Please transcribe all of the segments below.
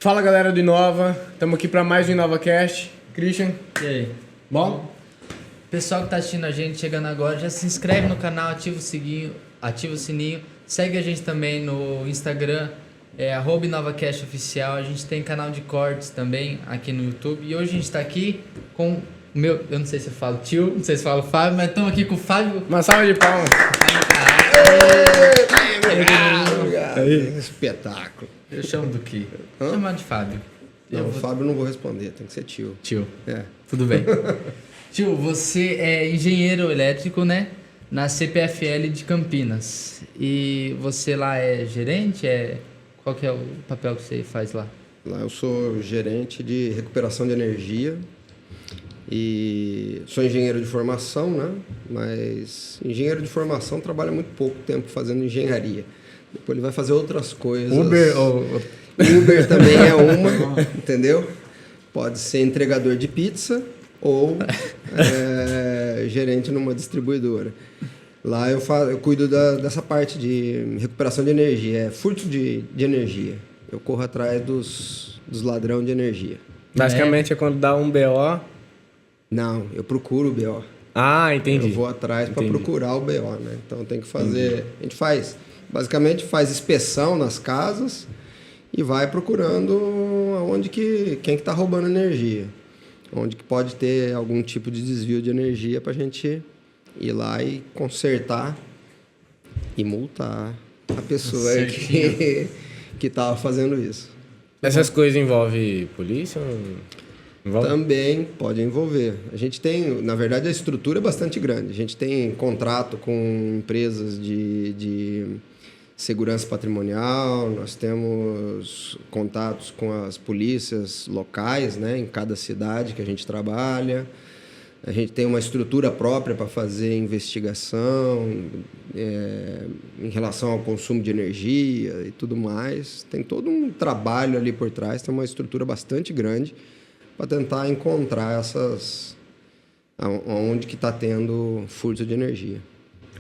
Fala galera do Inova, estamos aqui para mais um InovaCast. Christian, E aí? bom? Pessoal que tá assistindo a gente, chegando agora, já se inscreve no canal, ativa o sininho, segue a gente também no Instagram, @InovaCastOficial. A gente tem canal de cortes também aqui no YouTube. E hoje a gente tá aqui com o meu, eu não sei se eu falo tio, não sei se eu falo Fábio, mas estamos aqui com o Fábio. Uma salva de palmas. Espetáculo. Eu chamo do que? Chamar de Fábio. Não, o Fábio não vou responder, tem que ser tio. Tio. É. Tudo bem. Tio, você é engenheiro elétrico, né? Na CPFL de Campinas. E você lá é gerente? Qual que é o papel que você faz lá? Lá eu sou gerente de recuperação de energia e sou engenheiro de formação, né? Mas engenheiro de formação trabalha muito pouco tempo fazendo engenharia. Depois ele vai fazer outras coisas. Uber também é uma, entendeu? Pode ser entregador de pizza ou gerente numa distribuidora. Lá eu cuido dessa parte de recuperação de energia, furto de energia. Eu corro atrás dos ladrões de energia. Basicamente é quando dá um BO. Não, eu procuro o BO. Ah, entendi. Eu vou atrás para procurar o BO, né? Então tem que fazer... A gente basicamente faz inspeção nas casas e vai procurando quem que está roubando energia. Onde que pode ter algum tipo de desvio de energia para a gente ir lá e consertar e multar a pessoa que estava fazendo isso. Essas coisas envolvem polícia? Envolve? Também pode envolver. A gente tem, na verdade, a estrutura é bastante grande. A gente tem contrato com empresas de segurança patrimonial, nós temos contatos com as polícias locais, né, em cada cidade que a gente trabalha. A gente tem uma estrutura própria para fazer investigação em relação ao consumo de energia e tudo mais. Tem todo um trabalho ali por trás, tem uma estrutura bastante grande para tentar encontrar onde que está tendo furto de energia.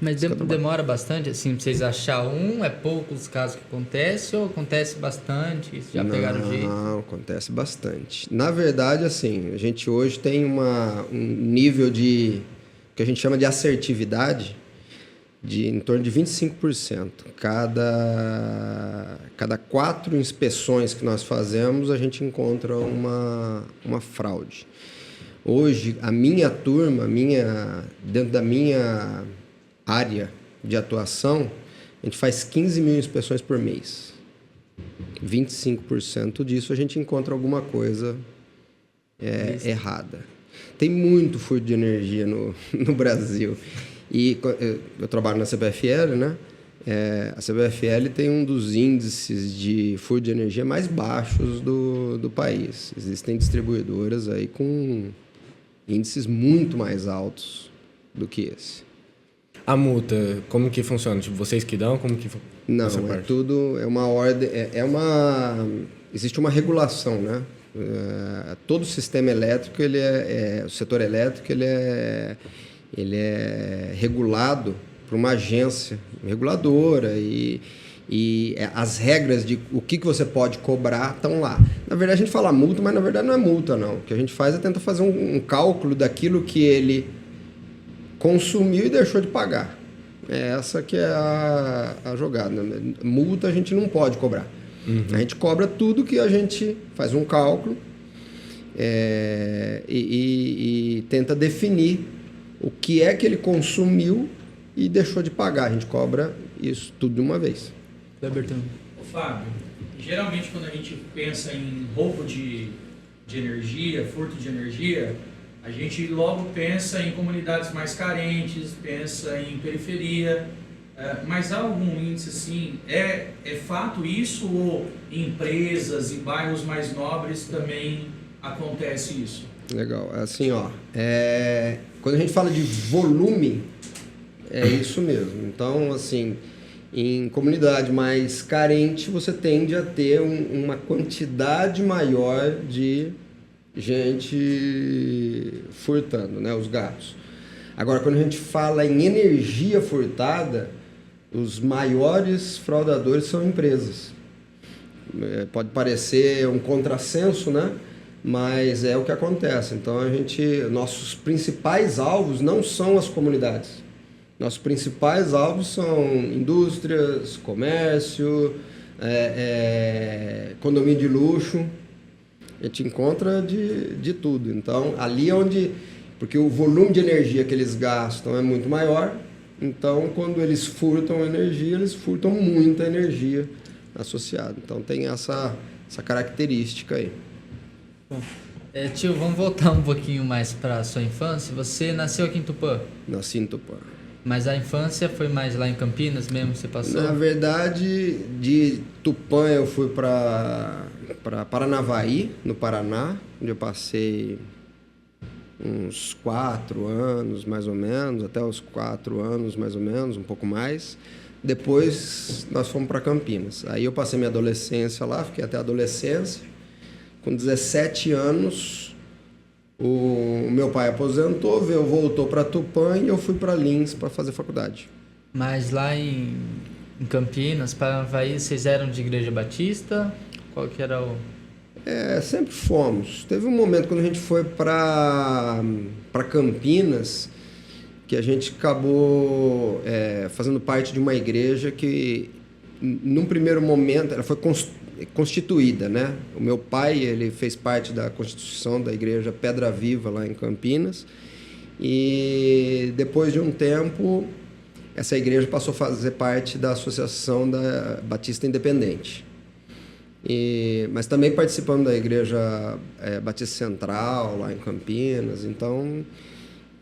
Mas demora bastante, assim, pra vocês acharem é poucos os casos que acontecem ou acontece bastante? Já pegaram o jeito? Não, acontece bastante. Na verdade, assim, a gente hoje tem um nível que a gente chama de assertividade de em torno de 25%. Cada 4 inspeções que nós fazemos, a gente encontra uma fraude. Hoje, a minha turma, dentro da minha área de atuação, a gente faz 15 mil inspeções por mês. 25% disso a gente encontra alguma coisa errada. Tem muito furto de energia no Brasil. E eu trabalho na CPFL, né? A CPFL tem um dos índices de furto de energia mais baixos do país. Existem distribuidoras aí com índices muito mais altos do que esse. A multa, como que funciona? Tipo, vocês que dão? Como que Não, é uma ordem, existe uma regulação, né? Todo o sistema elétrico, o setor elétrico, ele é regulado por uma agência reguladora e as regras de o que você pode cobrar estão lá. Na verdade, a gente fala multa, mas na verdade não é multa, não. O que a gente faz é tentar fazer um cálculo daquilo que ele consumiu e deixou de pagar. Essa que é a jogada. Multa a gente não pode cobrar. Uhum. A gente cobra tudo que a gente faz um cálculo e tenta definir o que é que ele consumiu e deixou de pagar. A gente cobra isso tudo de uma vez. Ô Fábio, geralmente quando a gente pensa em roubo de energia, furto de energia, a gente logo pensa em comunidades mais carentes, pensa em periferia, mas há algum índice assim? É fato isso ou em empresas, em bairros mais nobres também acontece isso? Legal, assim quando a gente fala de volume, é isso mesmo. Então, assim, em comunidade mais carente, você tende a ter uma quantidade maior de gente furtando, né, os gatos. Agora, quando a gente fala em energia furtada, os maiores fraudadores são empresas. Pode parecer um contrassenso, né? Mas é o que acontece. Então, nossos principais alvos não são as comunidades. Nossos principais alvos são indústrias, comércio, condomínio de luxo. A gente encontra de tudo. Então, ali onde... Porque o volume de energia que eles gastam é muito maior. Então, quando eles furtam energia, eles furtam muita energia associada. Então, tem essa característica aí. Tio, vamos voltar um pouquinho mais para a sua infância. Você nasceu aqui em Tupã? Nasci em Tupã. Mas a infância foi mais lá em Campinas mesmo que você passou? Na verdade, de Tupã eu fui para Paranavaí, no Paraná, onde eu passei uns 4 anos, mais ou menos, até os 4 anos, mais ou menos, um pouco mais. Depois nós fomos para Campinas. Aí eu passei minha adolescência lá, fiquei até a adolescência. Com 17 anos, o meu pai aposentou, voltou para Tupã e eu fui para Lins para fazer faculdade. Mas lá em Campinas, Paranavaí, vocês eram de igreja batista? Qual que era o... Sempre fomos. Teve um momento quando a gente foi para Campinas, que a gente acabou fazendo parte de uma igreja que, num primeiro momento, ela foi constituída, né? O meu pai, ele fez parte da constituição da igreja Pedra Viva, lá em Campinas, e depois de um tempo, essa igreja passou a fazer parte da Associação da Batista Independente. Mas também participando da igreja Batista Central, lá em Campinas. Então,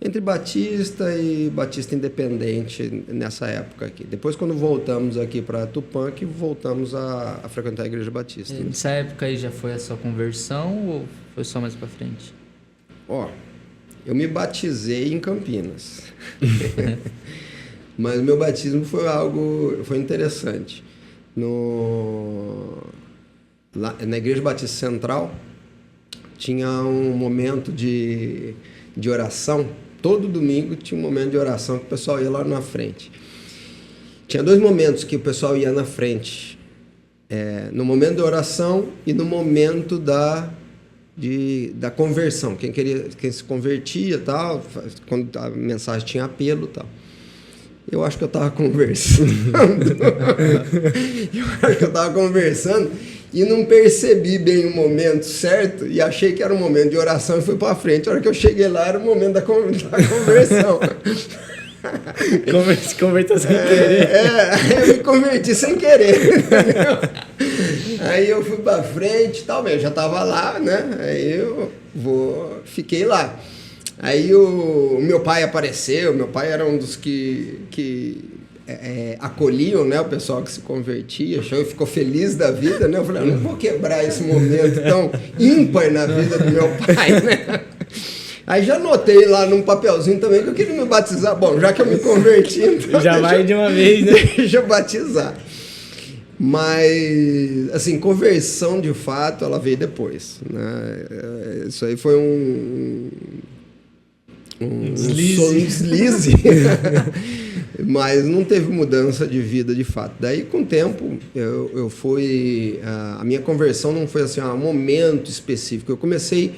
entre Batista e Batista Independente nessa época aqui. Depois, quando voltamos aqui para Tupã, que voltamos a frequentar a igreja Batista. Nessa época aí já foi a sua conversão ou foi só mais para frente? Eu me batizei em Campinas. Mas o meu batismo foi interessante. Lá, na Igreja Batista Central, tinha um momento de oração. Todo domingo tinha um momento de oração que o pessoal ia lá na frente. Tinha 2 momentos que o pessoal ia na frente. No momento da oração e no momento da conversão. Quem se convertia, tal, quando a mensagem tinha apelo, tal. Eu acho que eu estava conversando. E não percebi bem o momento certo e achei que era o momento de oração e fui para frente. A hora que eu cheguei lá era o momento da conversão. Se converteu sem querer. Eu me converti sem querer. Entendeu? Aí eu fui para frente e tal, eu já estava lá, né? Aí eu fiquei lá. Aí o meu pai apareceu, meu pai era um dos que acolhiam, né, o pessoal que se convertia, ficou feliz da vida, né? Eu falei, eu não vou quebrar esse momento tão ímpar na vida do meu pai, né? Aí já anotei lá num papelzinho também que eu queria me batizar. Bom, já que eu me converti, então já vai de uma vez, né? Deixa eu batizar. Mas, assim, conversão de fato, ela veio depois, né? Isso aí foi um deslize. Mas não teve mudança de vida de fato. Daí, com o tempo, eu fui... A minha conversão não foi assim, um momento específico. Eu comecei...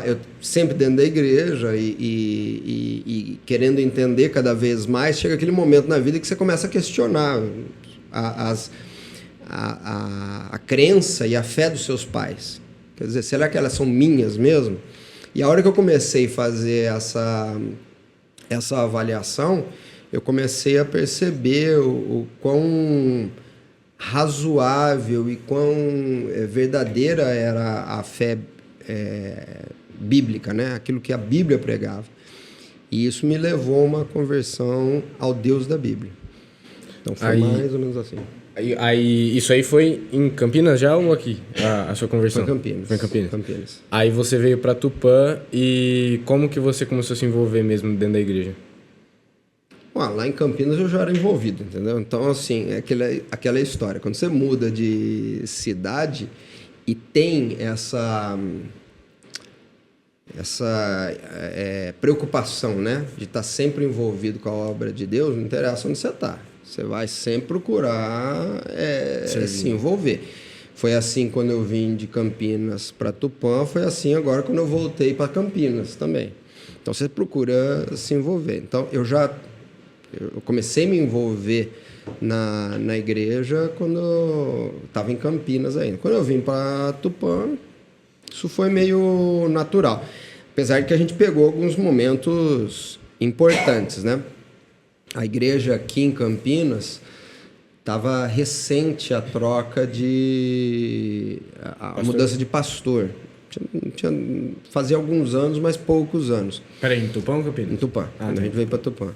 eu sempre dentro da igreja e querendo entender cada vez mais, chega aquele momento na vida que você começa a questionar a crença e a fé dos seus pais. Quer dizer, será que elas são minhas mesmo? E a hora que eu comecei a fazer essa avaliação, eu comecei a perceber o quão razoável e quão verdadeira era a fé bíblica, né? Aquilo que a Bíblia pregava. E isso me levou a uma conversão ao Deus da Bíblia. Então foi mais ou menos assim. Aí, isso aí foi em Campinas já ou aqui? A sua conversão? Foi em Campinas. Aí você veio para Tupã e como que você começou a se envolver mesmo dentro da igreja? Lá em Campinas eu já era envolvido, entendeu? Então, assim, é aquela história. Quando você muda de cidade e tem essa preocupação, né? De estar sempre envolvido com a obra de Deus, não interessa onde você está. Você vai sempre procurar se envolver. Foi assim quando eu vim de Campinas para Tupã, foi assim agora quando eu voltei para Campinas também. Então você procura se envolver. Então eu comecei a me envolver na igreja quando eu estava em Campinas ainda. Quando eu vim para Tupã, isso foi meio natural. Apesar de que a gente pegou alguns momentos importantes, né? A igreja aqui em Campinas estava recente a troca a mudança de pastor. Fazia alguns anos, mas poucos anos. Peraí, em Tupã ou Campinas? Em Tupã, quando tá. a gente veio para Tupã.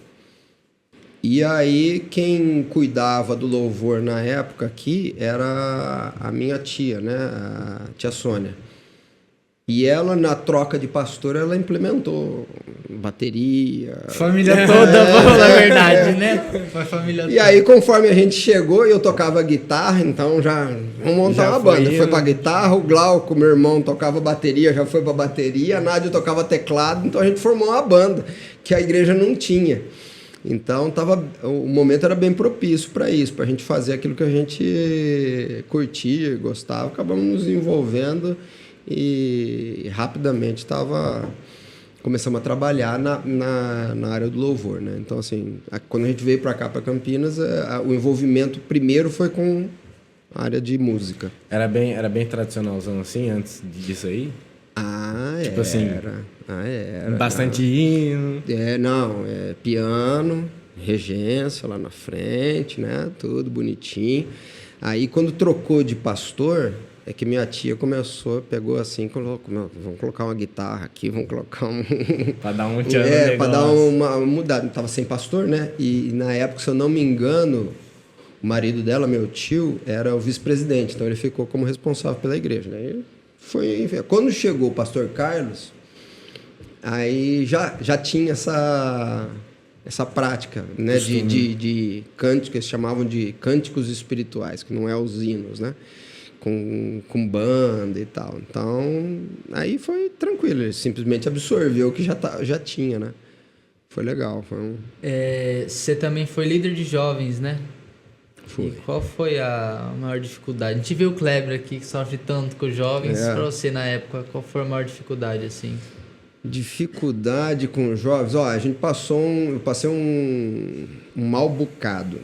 E aí, quem cuidava do louvor na época aqui era a minha tia, né? A tia Sônia. E ela, na troca de pastor, ela implementou bateria. Família toda, na verdade, né? Foi a família toda. E aí, conforme a gente chegou, eu tocava guitarra, então vamos montar uma banda. Foi pra guitarra, o Glauco, meu irmão, tocava bateria, já foi pra bateria, a Nádia tocava teclado, então a gente formou uma banda que a igreja não tinha. Então o momento era bem propício para isso, para a gente fazer aquilo que a gente curtia, gostava, acabamos nos envolvendo e rapidamente começamos a trabalhar na área do louvor, né? Então assim, quando a gente veio para cá, para Campinas, o envolvimento primeiro foi com a área de música. Era bem tradicionalzão assim, antes disso aí? Tipo assim, era. Bastante hino. Piano, regência lá na frente, né? Tudo bonitinho. Aí quando trocou de pastor, é que minha tia pegou assim, colocou, vamos colocar uma guitarra aqui, vamos colocar Para dar um tchan para dar uma mudada. Tava sem pastor, né? E na época, se eu não me engano, o marido dela, meu tio, era o vice-presidente, então ele ficou como responsável pela igreja, né? Quando chegou o pastor Carlos, aí já tinha essa prática, né, de cânticos, que eles chamavam de cânticos espirituais, que não é os hinos, né, com banda e tal. Então, aí foi tranquilo, ele simplesmente absorveu o que já tinha, né. Foi legal. Você também foi líder de jovens, né? Foi. E qual foi a maior dificuldade? A gente viu o Kleber aqui, que sofre tanto com os jovens. Para você, na época, qual foi a maior dificuldade, assim? Dificuldade com os jovens? A gente eu passei um mau bocado.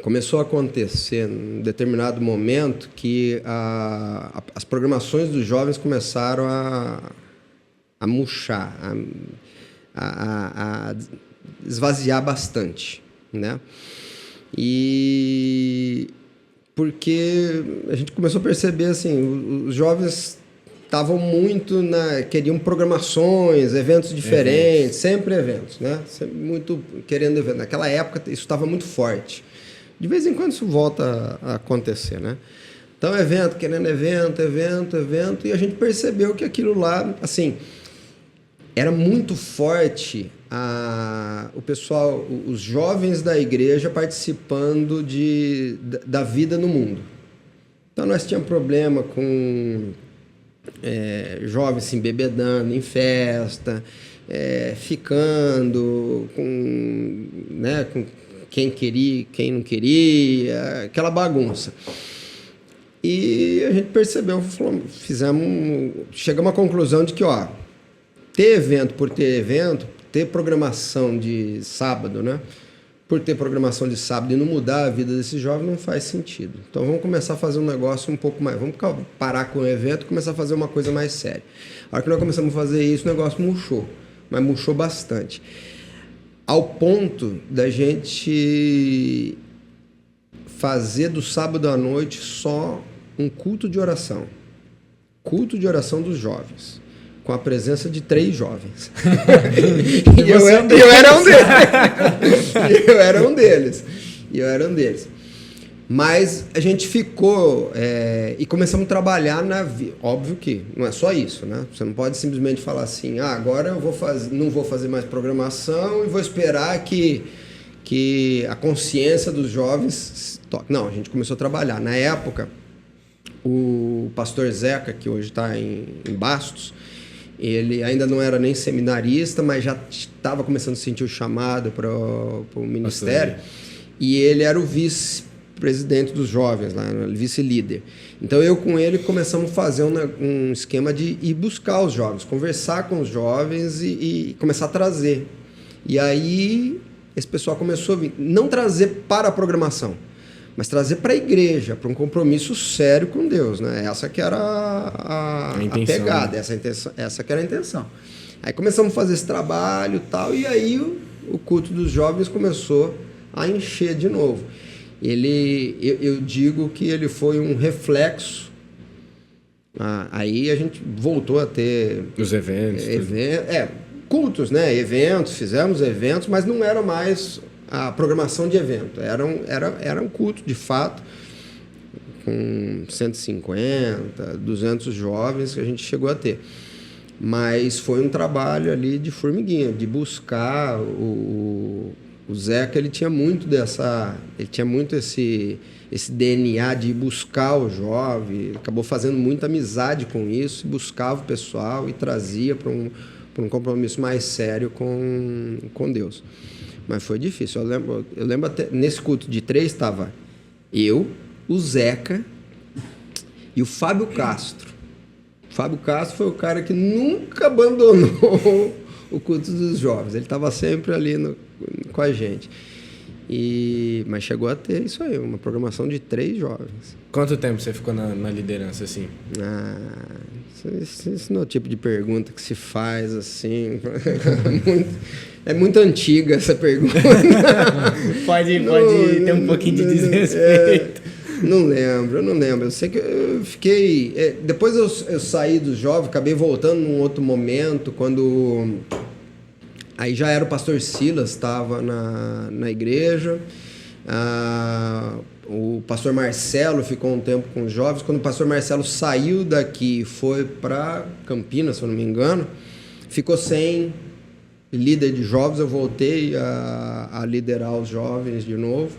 Começou a acontecer em determinado momento que as programações dos jovens começaram a murchar, a esvaziar bastante, né? E porque a gente começou a perceber assim, os jovens estavam muito queriam programações, eventos diferentes, sempre eventos, né? Sempre muito querendo eventos. Naquela época isso estava muito forte. De vez em quando isso volta a acontecer, né? Então querendo evento, e a gente percebeu que aquilo lá, assim, era muito forte o pessoal, os jovens da igreja participando da vida no mundo. Então nós tínhamos problema com jovens se embebedando em festa, ficando com quem queria, quem não queria, aquela bagunça. E a gente percebeu, chegamos à conclusão de que, ter evento por ter evento, ter programação de sábado, né? Por ter programação de sábado e não mudar a vida desses jovens não faz sentido. Então vamos começar a fazer um negócio um pouco mais... Vamos parar com o evento e começar a fazer uma coisa mais séria. A hora que nós começamos a fazer isso, o negócio murchou. Mas murchou bastante. Ao ponto da gente fazer do sábado à noite só um culto de oração. Culto de oração dos jovens. Com a presença de 3 jovens. E eu era um deles. Mas a gente ficou e começamos a trabalhar óbvio que não é só isso, né? Você não pode simplesmente falar assim, agora eu não vou fazer mais programação e vou esperar que a consciência dos jovens toque. Não, a gente começou a trabalhar. Na época, o pastor Zeca, que hoje está em Bastos, ele ainda não era nem seminarista, mas já estava começando a sentir o chamado para o ministério. E ele era o presidente dos jovens, lá, vice-líder. Então, eu com ele começamos a fazer um esquema de ir buscar os jovens, conversar com os jovens e começar a trazer. E aí, esse pessoal começou a vir, não trazer para a programação, mas trazer para a igreja, para um compromisso sério com Deus, né? Essa que era a pegada, né? Essa que era a intenção. Aí começamos a fazer esse trabalho e tal, e aí o culto dos jovens começou a encher de novo. Eu digo que ele foi um reflexo. Aí a gente voltou a ter... Os eventos. Cultos, né? Eventos, fizemos eventos, mas não era mais a programação de evento. Era um culto, de fato, com 150, 200 jovens que a gente chegou a ter. Mas foi um trabalho ali de formiguinha, de buscar o Zeca. Ele tinha muito esse DNA de buscar o jovem. Ele acabou fazendo muita amizade com isso, buscava o pessoal e trazia para um compromisso mais sério com Deus. Mas foi difícil. Eu lembro até, nesse culto de 3 estava eu, o Zeca e o Fábio Castro. O Fábio Castro foi o cara que nunca abandonou o culto dos jovens. Ele estava sempre ali com a gente. Mas chegou a ter isso aí, uma programação de 3 jovens. Quanto tempo você ficou na liderança, assim? Isso não é o tipo de pergunta que se faz, assim. É muito antiga essa pergunta. Pode ter um pouquinho de desrespeito. Não lembro. Eu sei que eu fiquei... depois eu saí dos jovens, acabei voltando num outro momento, quando... Aí já era o pastor Silas, estava na igreja. O pastor Marcelo ficou um tempo com os jovens. Quando o pastor Marcelo saiu daqui e foi para Campinas, se eu não me engano, ficou sem líder de jovens. Eu voltei a liderar os jovens de novo,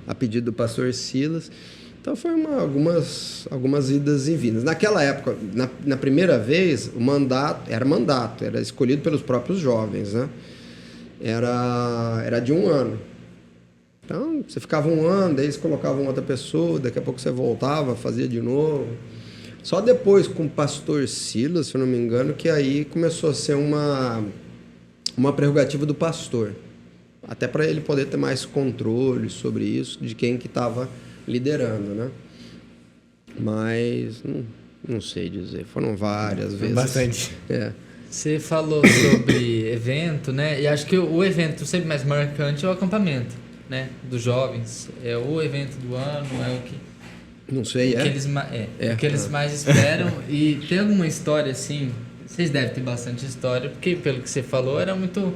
a pedido do pastor Silas. Então, foi algumas idas e vindas. Naquela época, na primeira vez, o mandato era escolhido pelos próprios jovens, né? Era de 1 ano. Então, você ficava 1 ano, daí eles colocavam outra pessoa, daqui a pouco você voltava, fazia de novo. Só depois, com o pastor Silas, se eu não me engano, que aí começou a ser uma prerrogativa do pastor. Até para ele poder ter mais controle sobre isso, de quem que estava liderando, né? Mas não sei dizer, foram várias vezes. Bastante. Você falou sobre evento, né? E acho que o evento sempre mais marcante é o acampamento, né? Dos jovens. É o evento do ano, é o que... Não sei, o que eles mais esperam. E tem alguma história assim... Vocês devem ter bastante história, porque pelo que você falou, era muito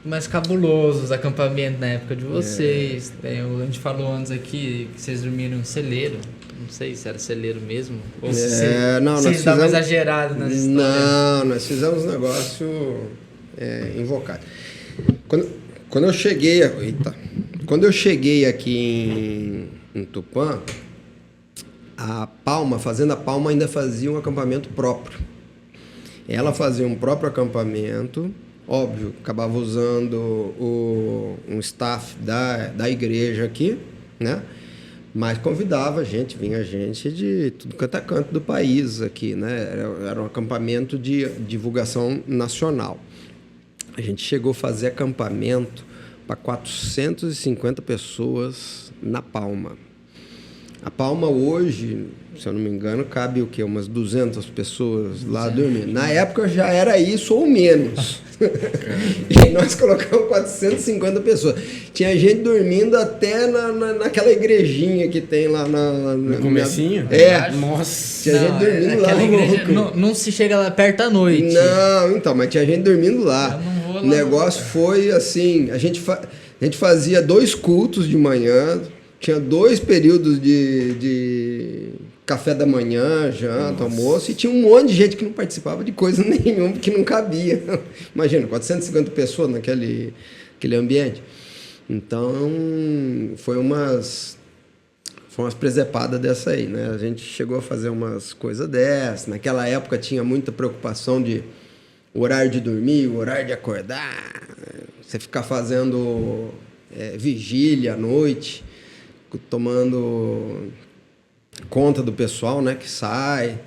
mais cabuloso os acampamentos na época de vocês. A gente falou antes aqui que vocês dormiram em celeiro. Não sei se era celeiro mesmo. Ou se vocês estavam exagerados nas histórias. Não, nós fizemos um negócio invocado. Quando eu cheguei... Quando eu cheguei aqui em Tupã, a Fazenda Palma ainda fazia um acampamento próprio. Ela fazia um próprio acampamento, óbvio, acabava usando um staff da igreja aqui, né? Mas convidava vinha gente de tudo quanto é canto do país aqui, né? Era um acampamento de divulgação nacional. A gente chegou a fazer acampamento para 450 pessoas na Palma. A Palma hoje, se eu não me engano, cabe o quê? Umas 200 pessoas lá dormindo. Na época já era isso ou menos. E nós colocamos 450 pessoas. Tinha gente dormindo até naquela igrejinha que tem lá no comecinho? Nossa. Tinha gente dormindo lá. Igreja não se chega lá perto à noite. Não, então, mas tinha gente dormindo lá. O negócio foi assim, a gente fazia 2 cultos de manhã, tinha 2 períodos de café da manhã, janta, almoço, e tinha um monte de gente que não participava de coisa nenhuma, que não cabia. Imagina, 450 pessoas naquele ambiente. Então, foi umas presepadas dessa aí, né? A gente chegou a fazer umas coisas dessas. Naquela época tinha muita preocupação de horário de dormir, horário de acordar, você ficar fazendo vigília à noite. tomando conta do pessoal, né, que sai.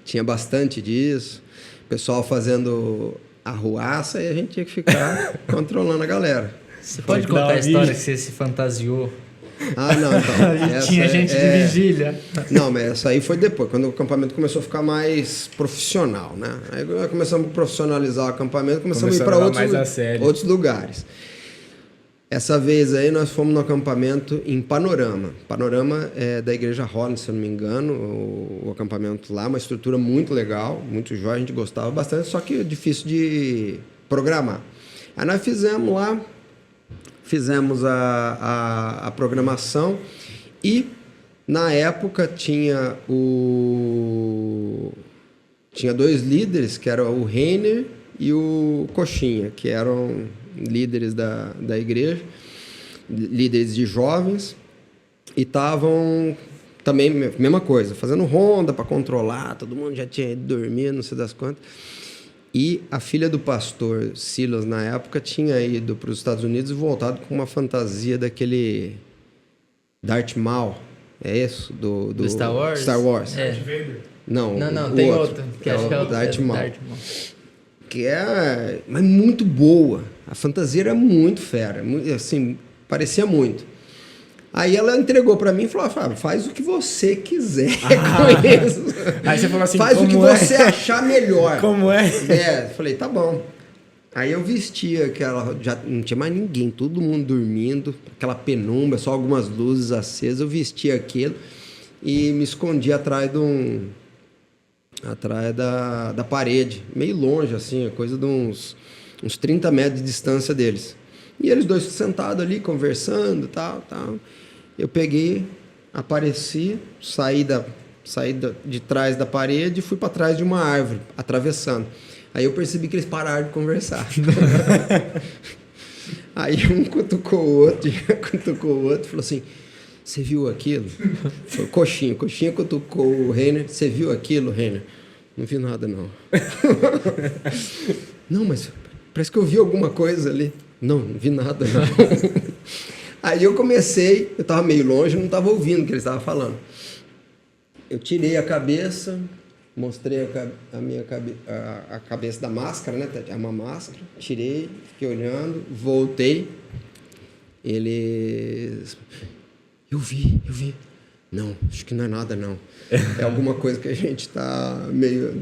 Tinha bastante disso. O pessoal fazendo arruaça e a gente tinha que ficar controlando a galera. Você pode contar a história que você se fantasiou? Ah, não, então. Tinha gente de vigília. Não, mas essa aí foi depois, quando o acampamento começou a ficar mais profissional, né? Aí começamos a profissionalizar o acampamento, começamos a ir para outros lugares. Essa vez aí nós fomos no acampamento em Panorama. Panorama é da Igreja Holland, se eu não me engano, o acampamento lá, uma estrutura muito legal, muito jóia, a gente gostava bastante, só que é difícil de programar. Aí nós fizemos a programação e na época tinha dois líderes, que eram o Reiner e o Coxinha, que eram líderes da igreja, líderes de jovens, e estavam também, mesma coisa, fazendo ronda para controlar, todo mundo já tinha ido dormir, não sei das quantas. E a filha do pastor Silas, na época, tinha ido para os Estados Unidos e voltado com uma fantasia daquele Darth Maul. É isso? Do Star Wars? Star Wars. É. Não, tem outro. Que acho que é o Darth Maul. Que é mas muito boa. A fantasia era muito fera. Assim, parecia muito. Aí ela entregou pra mim e falou, Fábio, faz o que você quiser com isso. Aí você falou assim, faz o que você achar melhor. Como é? Falei, tá bom. Aí eu vestia aquela... Já não tinha mais ninguém, todo mundo dormindo, aquela penumbra, só algumas luzes acesas. Eu vestia aquilo e me escondi atrás da parede, meio longe, assim, coisa de uns 30 metros de distância deles. E eles dois sentados ali, conversando, tal. Eu peguei, apareci, saí de trás da parede e fui para trás de uma árvore, atravessando. Aí eu percebi que eles pararam de conversar. Aí um cutucou o outro, falou assim, você viu aquilo? Foi Coxinha cutucou o Reiner, você viu aquilo, Reiner? Não vi nada, não. Não, mas parece que eu vi alguma coisa ali. Não vi nada, não. Aí eu estava meio longe, não estava ouvindo o que eles estavam falando. Eu tirei a cabeça, mostrei a cabeça da máscara, né? É uma máscara. Tirei, fiquei olhando, voltei. Eles... Eu vi. Não, acho que não é nada, não. É alguma coisa que a gente está meio...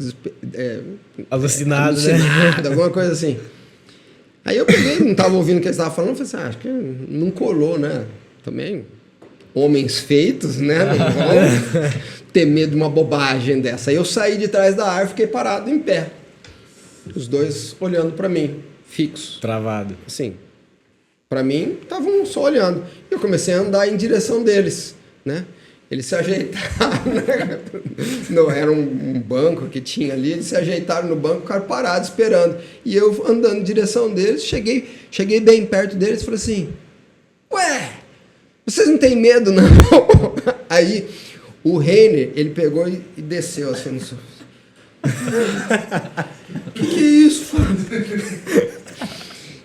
Alucinado, né? Alguma coisa assim. Aí eu peguei, não estava ouvindo o que eles estavam falando, falei assim, acho que não colou, né? Também, homens feitos, né? Não vão ter medo de uma bobagem dessa. Aí eu saí de trás da árvore, fiquei parado em pé. Os dois olhando para mim, fixo. Travado. Assim, para mim, estavam só olhando. Eu comecei a andar em direção deles, né? Eles se ajeitaram, né? Não, era um banco que tinha ali, eles se ajeitaram no banco, ficaram parados esperando. E eu andando em direção deles, cheguei bem perto deles e falei assim, ué, vocês não têm medo, não? Aí o Reiner, ele pegou e desceu assim no sofá. Que é isso, Fábio?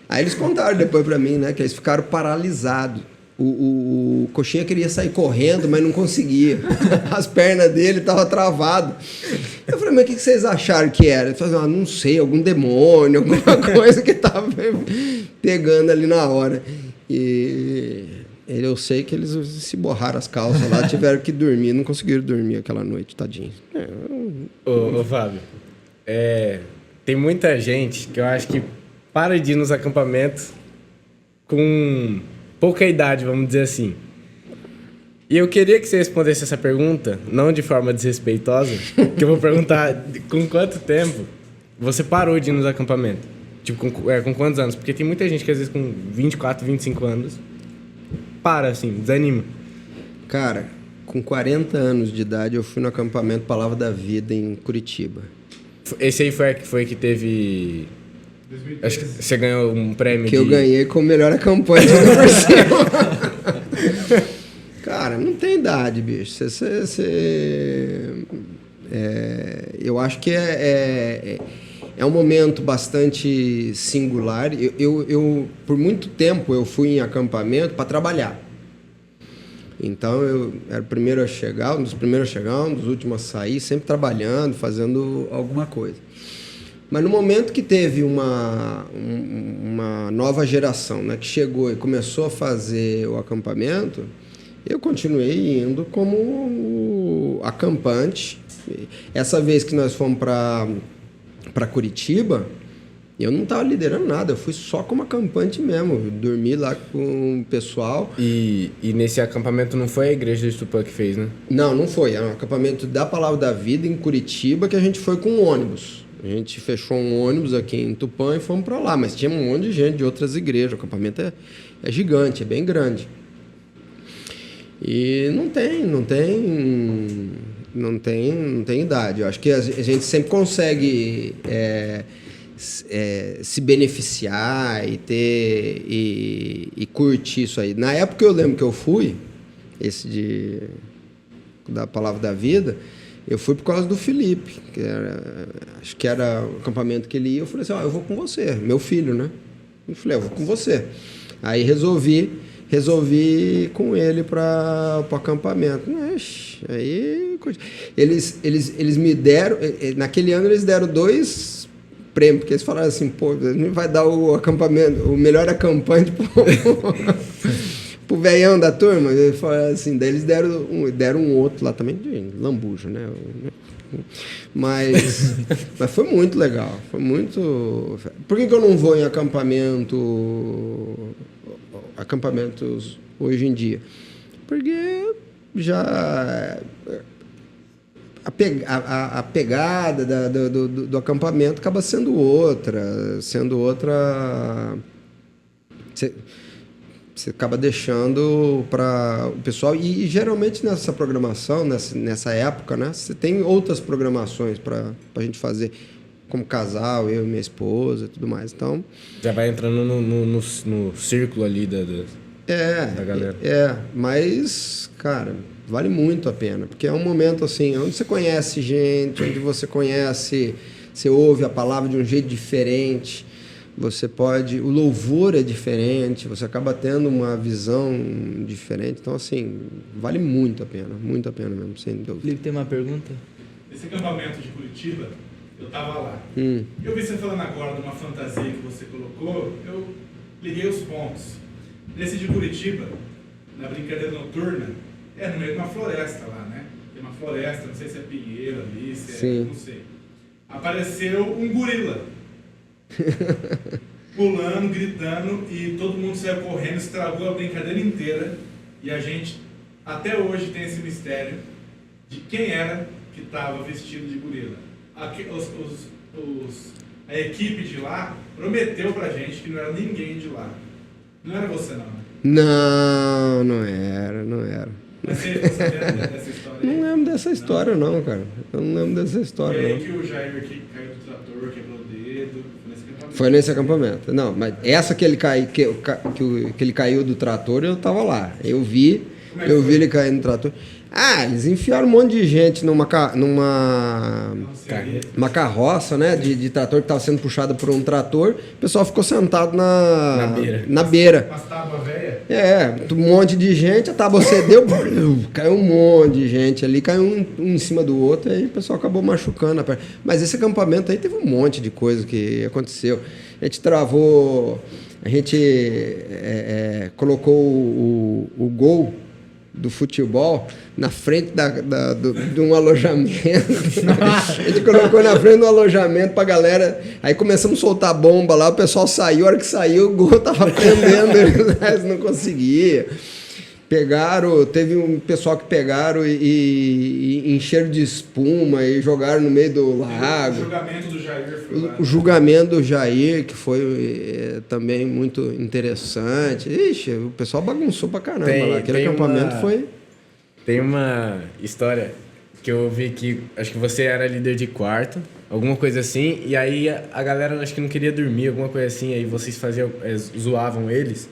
Aí eles contaram depois pra mim, né, que eles ficaram paralisados. O Coxinha queria sair correndo, mas não conseguia. As pernas dele estavam travadas. Eu falei, mas o que vocês acharam que era? Ele falou, não sei, algum demônio, alguma coisa que estava pegando ali na hora. E eu sei que eles se borraram as calças lá, tiveram que dormir, não conseguiram dormir aquela noite, tadinho. Ô Fábio, tem muita gente que eu acho que para de ir nos acampamentos com pouca idade, vamos dizer assim. E eu queria que você respondesse essa pergunta, não de forma desrespeitosa, que eu vou perguntar com quanto tempo você parou de ir nos acampamentos? Tipo, com quantos anos? Porque tem muita gente que às vezes com 24, 25 anos para, assim, desanima. Cara, com 40 anos de idade eu fui no acampamento Palavra da Vida em Curitiba. Esse aí foi que teve... 2013. Acho que você ganhou um prêmio que eu ganhei com o melhor campanha de universidade. Cara, não tem idade, bicho. Eu acho que é um momento bastante singular. Eu, por muito tempo, eu fui em acampamento para trabalhar. Então eu era o primeiro a chegar, um dos primeiros a chegar, um dos últimos a sair, sempre trabalhando, fazendo alguma coisa. Mas no momento que teve uma nova geração, né, que chegou e começou a fazer o acampamento, eu continuei indo como acampante. Essa vez que nós fomos para Curitiba, eu não estava liderando nada, eu fui só como acampante mesmo. Eu dormi lá com o pessoal. E nesse acampamento não foi a igreja de Tupã que fez, né? Não foi. É um acampamento da Palavra da Vida em Curitiba que a gente foi com um ônibus. A gente fechou um ônibus aqui em Tupã e fomos para lá. Mas tinha um monte de gente de outras igrejas. O acampamento é gigante, é bem grande. E não tem idade. Eu acho que a gente sempre consegue se beneficiar e ter e curtir isso aí. Na época eu lembro que eu fui, da Palavra da Vida, eu fui por causa do Felipe, acho que era o acampamento que ele ia. Eu falei assim, eu vou com você, meu filho, né? Eu falei, eu vou com você. Aí resolvi ir com ele para o acampamento. Aí eles me deram, naquele ano eles deram 2 prêmios, porque eles falaram assim, pô, não vai dar o acampamento, o melhor acampante pro velhão da turma. Ele falou assim, daí eles deram um outro lá também de lambuja, né? Mas foi muito legal, foi muito... Por que eu não vou em acampamentos hoje em dia? Porque já a pegada do acampamento acaba sendo outra. Você acaba deixando para o pessoal. E geralmente nessa programação, nessa época, né, você tem outras programações para a gente fazer como casal, eu e minha esposa e tudo mais. Então, já vai entrando no círculo ali da galera. Mas, cara, vale muito a pena. Porque é um momento assim, onde você conhece gente, onde você ouve a palavra de um jeito diferente. O louvor é diferente, você acaba tendo uma visão diferente. Então, assim, vale muito a pena mesmo, sem dúvida. Felipe, tem uma pergunta? Esse acampamento de Curitiba, eu estava lá. Eu vi você falando agora de uma fantasia que você colocou, eu liguei os pontos. Nesse de Curitiba, na brincadeira noturna, no meio de uma floresta lá, né? Tem uma floresta, não sei se é pinheiro ali, não sei. Apareceu um gorila. Pulando, gritando, e todo mundo saiu correndo, estragou a brincadeira inteira. E a gente até hoje tem esse mistério de quem era que estava vestido de gorila. A equipe de lá prometeu pra gente que não era ninguém de lá. Não era você, não, né? Não era. Mas você lembra dessa história aí? Não lembro dessa história, não, cara. Eu não lembro dessa história, Foi não. aí que o Jair caiu do trator, quebrou o dedo. Foi nesse acampamento. Não, mas essa que ele caiu do trator, eu tava lá. Eu vi ele cair no trator. Eles enfiaram um monte de gente numa carroça, né, de trator que estava sendo puxada por um trator. O pessoal ficou sentado na beira. Uma tábua velha? Um monte de gente, a tábua cedeu, caiu um monte de gente ali, caiu um em cima do outro, aí o pessoal acabou machucando a perna. Mas esse acampamento aí teve um monte de coisa que aconteceu. A gente colocou o gol do futebol na frente de um alojamento. A gente colocou na frente do alojamento pra galera. Aí começamos a soltar bomba lá, o pessoal saiu. A hora que saiu, o gol tava prendendo, eles não conseguiam. Teve um pessoal que pegaram e encheram de espuma e jogaram no meio do lago. O julgamento do Jair foi lá. O julgamento do Jair, que foi também muito interessante. Ixi, o pessoal bagunçou pra caramba lá. Aquele acampamento foi... Tem uma história que eu vi que acho que você era líder de quarto, alguma coisa assim, e aí a galera acho que não queria dormir, alguma coisa assim, aí vocês zoavam eles,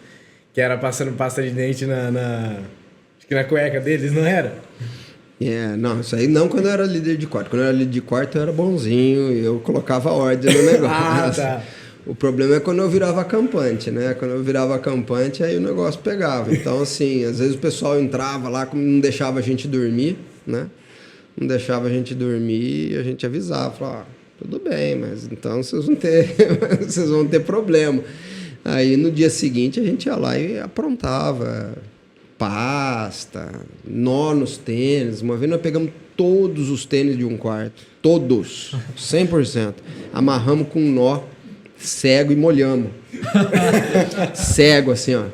que era passando pasta de dente acho que na cueca deles, não era? Não, isso aí não quando eu era líder de quarto. Quando eu era líder de quarto eu era bonzinho, eu colocava ordem no negócio. Tá. O problema é quando eu virava acampante, né? Quando eu virava acampante, aí o negócio pegava. Então, assim, às vezes o pessoal entrava lá, como não deixava a gente dormir, né? Não deixava a gente dormir e a gente avisava, falava, tudo bem, mas então vocês vão ter problema. Aí no dia seguinte a gente ia lá e aprontava pasta, nó nos tênis. Uma vez nós pegamos todos os tênis de um quarto, todos, 100%. Amarramos com um nó cego e molhamos. Cego, assim, ó.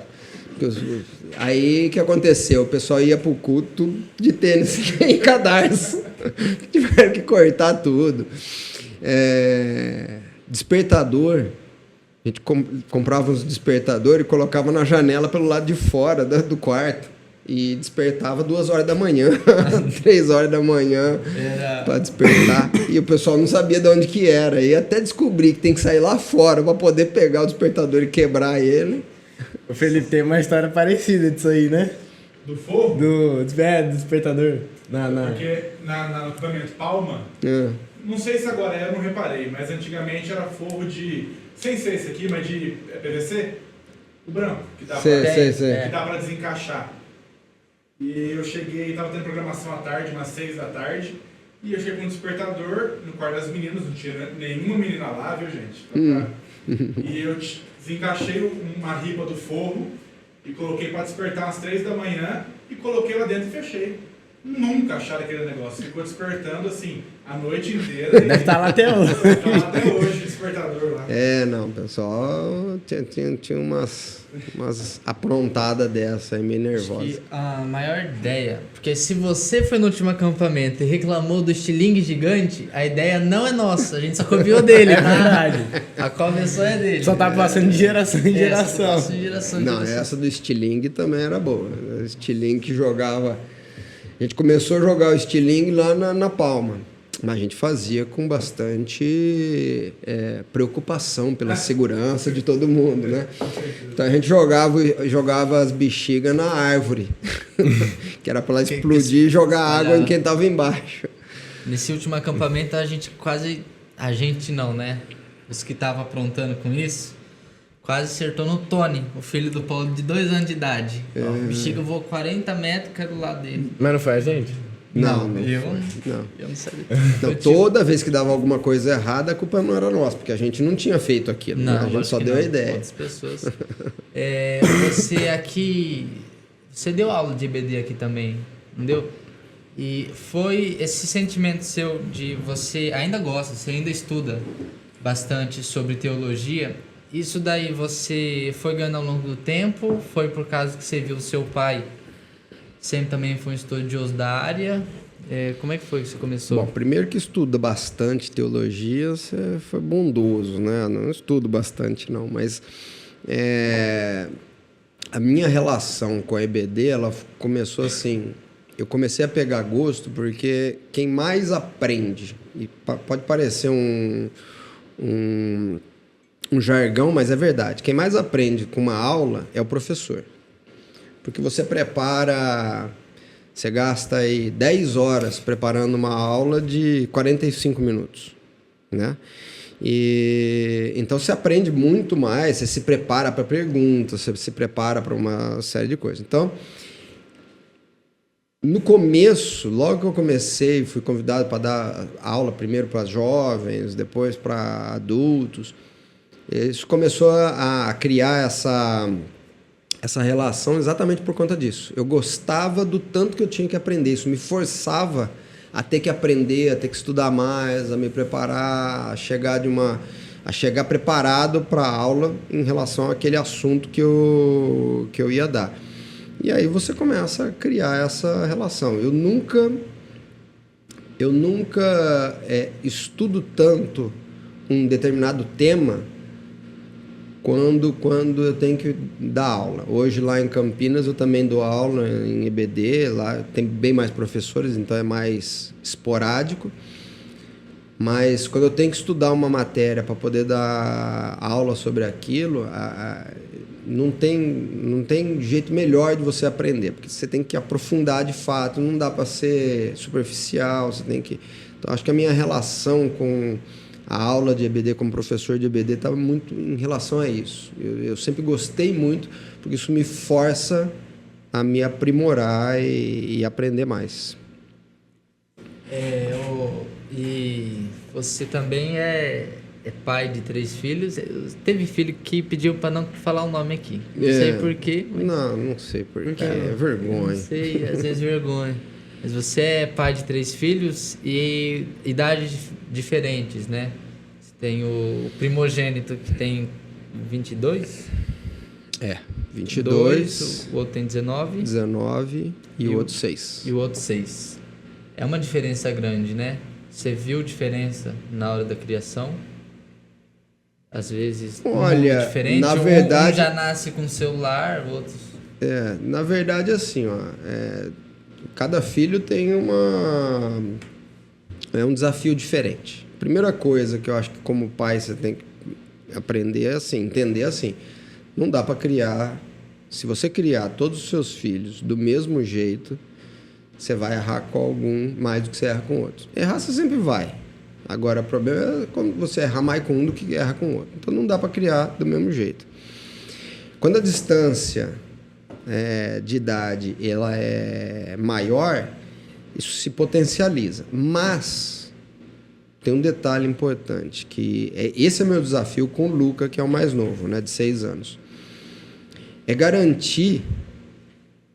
Aí o que aconteceu? O pessoal ia pro culto de tênis em cadarço. Tiveram que cortar tudo. Despertador. A gente comprava uns despertadores e colocava na janela pelo lado de fora do quarto. E despertava 2 horas da manhã, 3 horas da manhã para despertar. E o pessoal não sabia de onde que era. E até descobrir que tem que sair lá fora para poder pegar o despertador e quebrar ele. O Felipe tem uma história parecida disso aí, né? Do forro? Do despertador. Porque no acampamento Palma, não sei se agora eu não reparei, mas antigamente era forro de, sem ser esse aqui, mas de PVC, o branco, que dá pra desencaixar. E eu cheguei, tava tendo programação à tarde, umas 6 da tarde, e eu cheguei com um despertador no quarto das meninas, não tinha nenhuma menina lá, viu, gente? E eu desencaixei uma ripa do forro e coloquei para despertar às 3 da manhã e coloquei lá dentro e fechei. Nunca acharam aquele negócio. Ficou despertando assim a noite inteira. Deve estar lá até hoje. Tá lá até hoje o despertador lá. Não, o pessoal tinha umas aprontadas dessa aí, meio nervosa. Acho que a maior ideia, porque se você foi no último acampamento e reclamou do estilingue gigante, a ideia não é nossa, a gente só copiou dele. É verdade. A convenção é dele. Só tá passando de geração em geração. Essa do estilingue também era boa. O estilingue que jogava... A gente começou a jogar o estilingue lá na Palma, mas a gente fazia com bastante preocupação pela segurança de todo mundo, né? Então a gente jogava as bexigas na árvore, que era para ela explodir e jogar água em quem estava embaixo. Nesse último acampamento a gente não, né? Os que estavam aprontando com isso, quase acertou no Tony, o filho do Paulo de 2 anos de idade. O bexiga voou 40 metros, caiu do lado dele. Mas não foi a gente? Não. Eu não sabia. Então, toda vez que dava alguma coisa errada, a culpa não era nossa, porque a gente não tinha feito aquilo. Não, né? A gente só deu a ideia. Outras pessoas. Você deu aula de EBD aqui também, não deu? E foi esse sentimento seu de você ainda gosta, você ainda estuda bastante sobre teologia. Isso daí você foi ganhando ao longo do tempo? Foi por causa que você viu o seu pai sempre também foi um estudioso da área? Como é que foi que você começou? Bom, primeiro que estuda bastante teologia, você foi bondoso, né? Não estudo bastante não, mas a minha relação com a EBD, ela começou assim, eu comecei a pegar gosto porque quem mais aprende, e pode parecer um jargão, mas é verdade. Quem mais aprende com uma aula é o professor. Porque você gasta aí 10 horas preparando uma aula de 45 minutos, né? E então você aprende muito mais, você se prepara para perguntas, você se prepara para uma série de coisas. Então, no começo, logo que eu comecei, fui convidado para dar aula primeiro para jovens, depois para adultos. Isso começou a criar essa relação exatamente por conta disso. Eu gostava do tanto que eu tinha que aprender. Isso me forçava a ter que aprender, a ter que estudar mais, a me preparar, a chegar preparado para a aula em relação àquele assunto que eu ia dar. E aí você começa a criar essa relação. Eu nunca estudo tanto um determinado tema quando eu tenho que dar aula. Hoje lá em Campinas eu também dou aula em EBD, lá tem bem mais professores, então é mais esporádico. Mas quando eu tenho que estudar uma matéria para poder dar aula sobre aquilo, não tem jeito melhor de você aprender, porque você tem que aprofundar de fato, não dá para ser superficial, você tem que... Então acho que a minha relação com A aula de EBD como professor de EBD estava muito em relação a isso. Eu sempre gostei muito, porque isso me força a me aprimorar e aprender mais. E você também é pai de 3 filhos. Teve filho que pediu para não falar o nome aqui. Não sei porquê. Não sei porquê. É vergonha. Não sei, às vezes vergonha. Mas você é pai de 3 filhos e idades diferentes, né? Você tem o primogênito que tem 22? 22. O outro tem 19. 19 e o outro 6. E o outro 6. É uma diferença grande, né? Você viu diferença na hora da criação? Às vezes, olha, diferente. Na verdade, um já nasce com celular, outros... na verdade, assim, cada filho tem um desafio diferente. Primeira coisa que eu acho que como pai você tem que aprender assim, entender assim, não dá para criar. Se você criar todos os seus filhos do mesmo jeito, você vai errar com algum mais do que você erra com outros. Errar você sempre vai. Agora, o problema é quando você errar mais com um do que erra com o outro. Então, não dá para criar do mesmo jeito. Quando a distância de idade ela é maior, isso se potencializa. Mas, tem um detalhe importante, que esse é o meu desafio com o Luca, que é o mais novo, né, de 6 anos. É garantir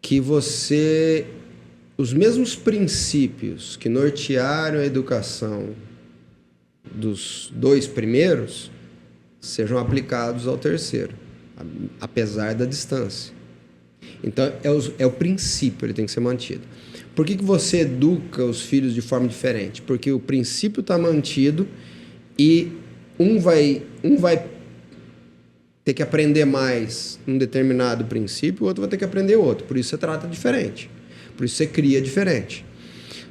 que os mesmos princípios que nortearam a educação dos 2 primeiros sejam aplicados ao terceiro, apesar da distância. Então, é o princípio, ele tem que ser mantido. Por que você educa os filhos de forma diferente? Porque o princípio está mantido e um vai ter que aprender mais um determinado princípio, o outro vai ter que aprender outro. Por isso você trata diferente. Por isso você cria diferente.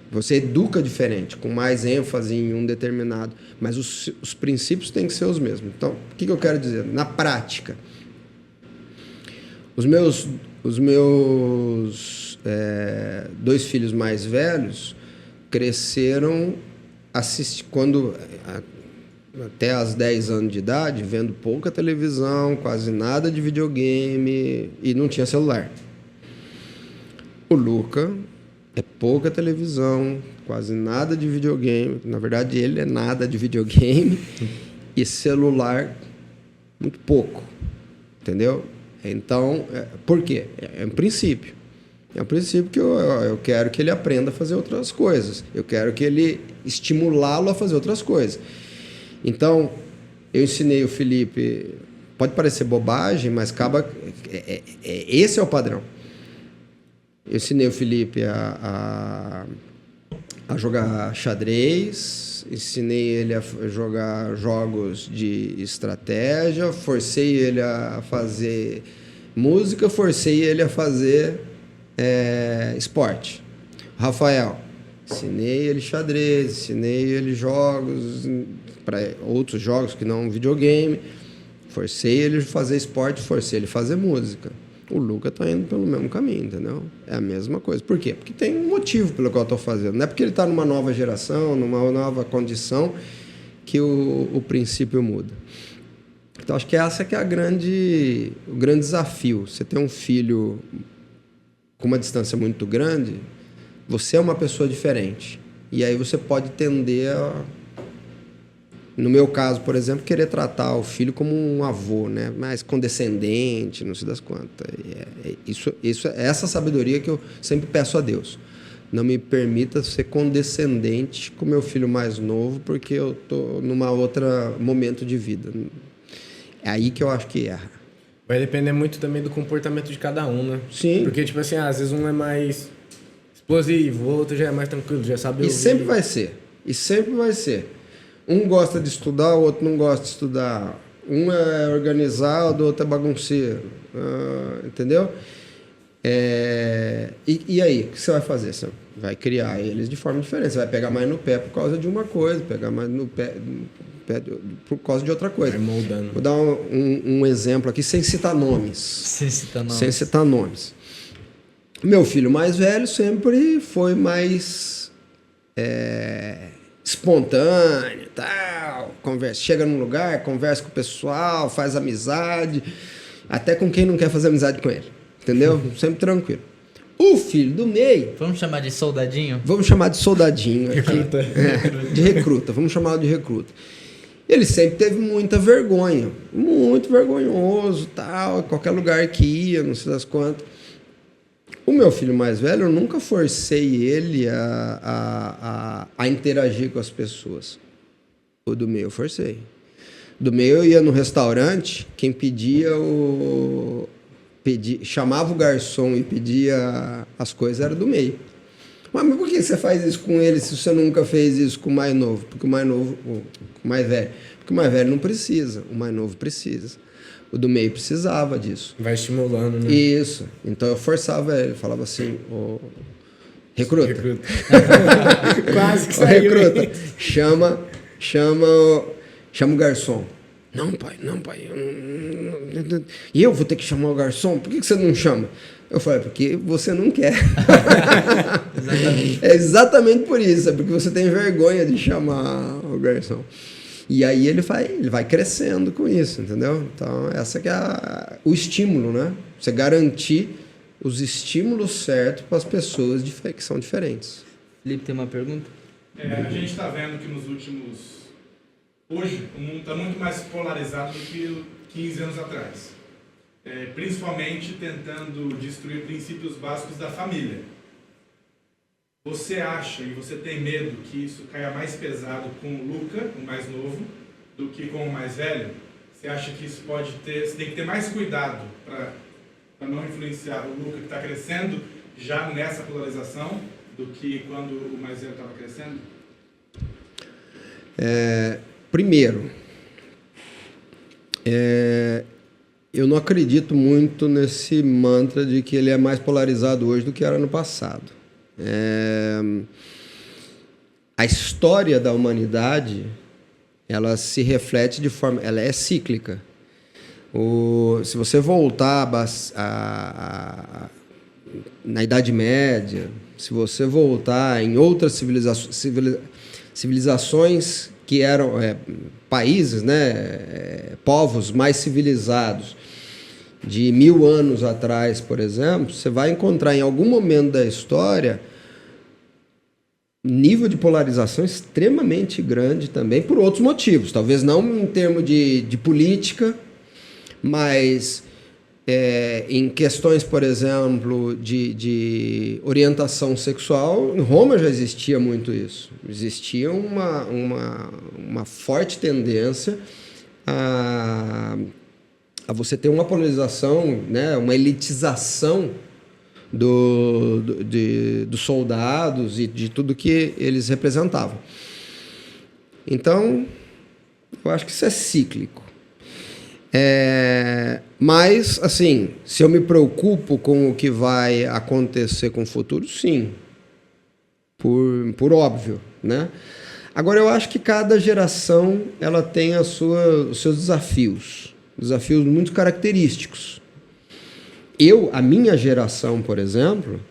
Você educa diferente, com mais ênfase em um determinado. Mas os princípios têm que ser os mesmos. Então, o que eu quero dizer? Na prática, os meus 2 filhos mais velhos cresceram até aos 10 anos de idade, vendo pouca televisão, quase nada de videogame e não tinha celular. O Luca é pouca televisão, quase nada de videogame. Na verdade, ele é nada de videogame e celular muito pouco, entendeu? Então, por quê? É um princípio. É um princípio que eu quero que ele aprenda a fazer outras coisas. Eu quero que ele estimulá-lo a fazer outras coisas. Então, eu ensinei o Felipe... Pode parecer bobagem, mas esse é o padrão. Eu ensinei o Felipe a jogar xadrez, ensinei ele a jogar jogos de estratégia, forcei ele a fazer música, forcei ele a fazer esporte. Rafael, ensinei ele xadrez, ensinei ele jogos, para outros jogos que não videogame, forcei ele a fazer esporte, forcei ele a fazer música. O Luca está indo pelo mesmo caminho, entendeu? É a mesma coisa. Por quê? Porque tem um motivo pelo qual eu estou fazendo. Não é porque ele está numa nova geração, numa nova condição, que o princípio muda. Então, acho que essa que é o grande desafio. Você tem um filho com uma distância muito grande, você é uma pessoa diferente. E aí você pode tender a... No meu caso, por exemplo, querer tratar o filho como um avô, né? Mais condescendente, não sei das quantas. Essa sabedoria que eu sempre peço a Deus. Não me permita ser condescendente com meu filho mais novo, porque eu estou numa outra momento de vida. É aí que eu acho que erra. Vai depender muito também do comportamento de cada um, né? Sim. Porque, tipo assim, às vezes um é mais explosivo, o outro já é mais tranquilo, já sabe ouvir. E sempre vai ser. E sempre vai ser. Um gosta de estudar, o outro não gosta de estudar. Um é organizado, o outro é bagunceiro. Entendeu? E aí, o que você vai fazer? Você vai criar eles de forma diferente. Você vai pegar mais no pé por causa de uma coisa, pegar mais no pé por causa de outra coisa. Vai moldando. Vou dar um exemplo aqui, sem citar nomes. Sem citar nomes. Meu filho mais velho sempre foi mais... espontâneo, tal, conversa. Chega num lugar, conversa com o pessoal, faz amizade, até com quem não quer fazer amizade com ele. Entendeu? Sempre tranquilo. O filho do meio... Vamos chamar de soldadinho? Vamos chamar de soldadinho aqui. Recruta. De recruta, vamos chamá-lo de recruta. Ele sempre teve muita vergonha, muito vergonhoso, tal, qualquer lugar que ia, não sei das quantas. O meu filho mais velho, eu nunca forcei ele a interagir com as pessoas. O do meio eu forcei. Do meio eu ia no restaurante, quem chamava o garçom e pedia as coisas era do meio. Mas por que você faz isso com ele se você nunca fez isso com o mais novo? Porque o mais novo, com o mais velho. Porque o mais velho não precisa, o mais novo precisa. O do meio precisava disso. Vai estimulando, né? Isso. Então eu forçava ele, falava assim, recruta. Quase que Ô, saiu. recruta, chama o garçom. Não, pai. E eu vou ter que chamar o garçom? Por que você não chama? Eu falei, porque você não quer. Exatamente. É exatamente por isso, é porque você tem vergonha de chamar o garçom. E aí ele vai crescendo com isso, entendeu? Então, essa que é o estímulo, né? Você garantir os estímulos certos para as pessoas que são diferentes. Felipe, tem uma pergunta? A gente está vendo que nos últimos... Hoje, o mundo está muito mais polarizado do que 15 anos atrás. Principalmente tentando destruir princípios básicos da família. Você acha e você tem medo que isso caia mais pesado com o Luca, o mais novo, do que com o mais velho? Você acha que isso pode ter... Você tem que ter mais cuidado para não influenciar o Luca que está crescendo já nessa polarização do que quando o mais velho estava crescendo? Primeiro, eu não acredito muito nesse mantra de que ele é mais polarizado hoje do que era no passado. A história da humanidade, ela se reflete de forma... Ela é cíclica. Se você voltar na Idade Média, se você voltar em outras civilizações que eram países, né, povos mais civilizados, de 1000 anos atrás, por exemplo, você vai encontrar em algum momento da história nível de polarização extremamente grande também, por outros motivos. Talvez não em termos de política, mas em questões, por exemplo, de orientação sexual. Em Roma já existia muito isso. Existia uma forte tendência a você ter uma polarização, né, uma elitização dos soldados e de tudo que eles representavam. Então, eu acho que isso é cíclico. Mas, assim, se eu me preocupo com o que vai acontecer com o futuro, sim. Por óbvio, né? Agora, eu acho que cada geração ela tem os seus desafios muito característicos. A minha geração, por exemplo,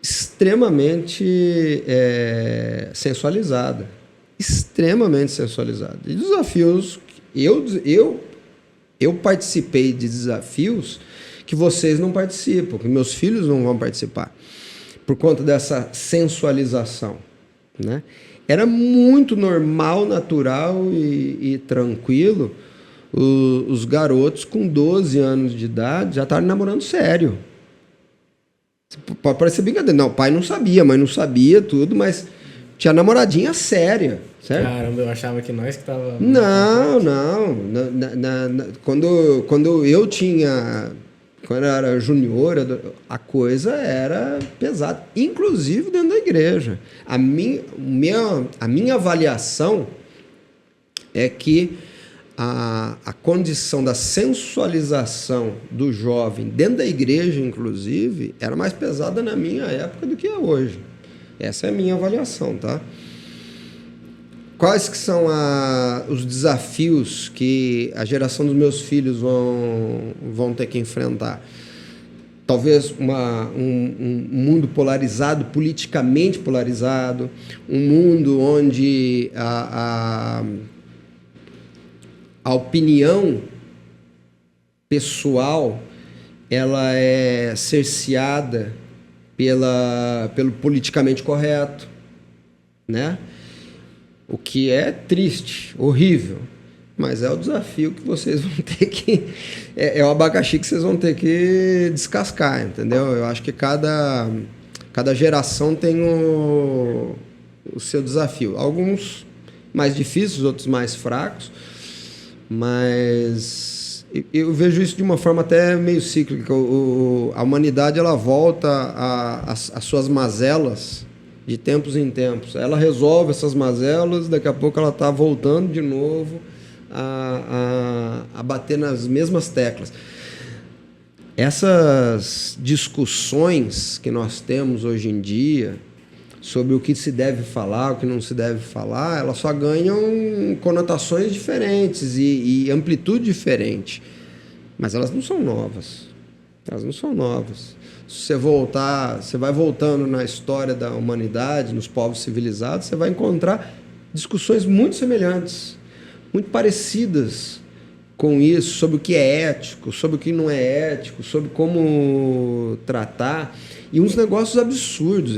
extremamente sensualizada. Extremamente sensualizada. E desafios... Eu participei de desafios que vocês não participam, que meus filhos não vão participar, por conta dessa sensualização, né? Era muito normal, natural e tranquilo os garotos com 12 anos de idade já estarem namorando sério. Pode parecer brincadeira. Não, pai não sabia, mãe não sabia, tudo, mas tinha namoradinha séria, certo? Caramba, eu achava que nós que tava... Não. Quando eu era junior, a coisa era pesada, inclusive dentro da igreja. A minha avaliação é que a condição da sensualização do jovem dentro da igreja, inclusive, era mais pesada na minha época do que é hoje. Essa é a minha avaliação, tá? Quais que são os desafios que a geração dos meus filhos vão ter que enfrentar? talvez um mundo polarizado, politicamente polarizado, um mundo onde a opinião pessoal ela é cerceada pelo politicamente correto, né? O que é triste, horrível, mas é o desafio que vocês vão ter que... É o abacaxi que vocês vão ter que descascar, entendeu? Eu acho que cada geração tem o seu desafio. Alguns mais difíceis, outros mais fracos, mas eu vejo isso de uma forma até meio cíclica. A humanidade ela volta às suas mazelas de tempos em tempos. Ela resolve essas mazelas, daqui a pouco ela está voltando de novo a bater nas mesmas teclas. Essas discussões que nós temos hoje em dia sobre o que se deve falar, o que não se deve falar, elas só ganham conotações diferentes e amplitude diferente. Mas elas não são novas. Elas não são novas. Se você vai voltando na história da humanidade, nos povos civilizados, você vai encontrar discussões muito semelhantes, muito parecidas com isso, sobre o que é ético, sobre o que não é ético, sobre como tratar, e uns negócios absurdos.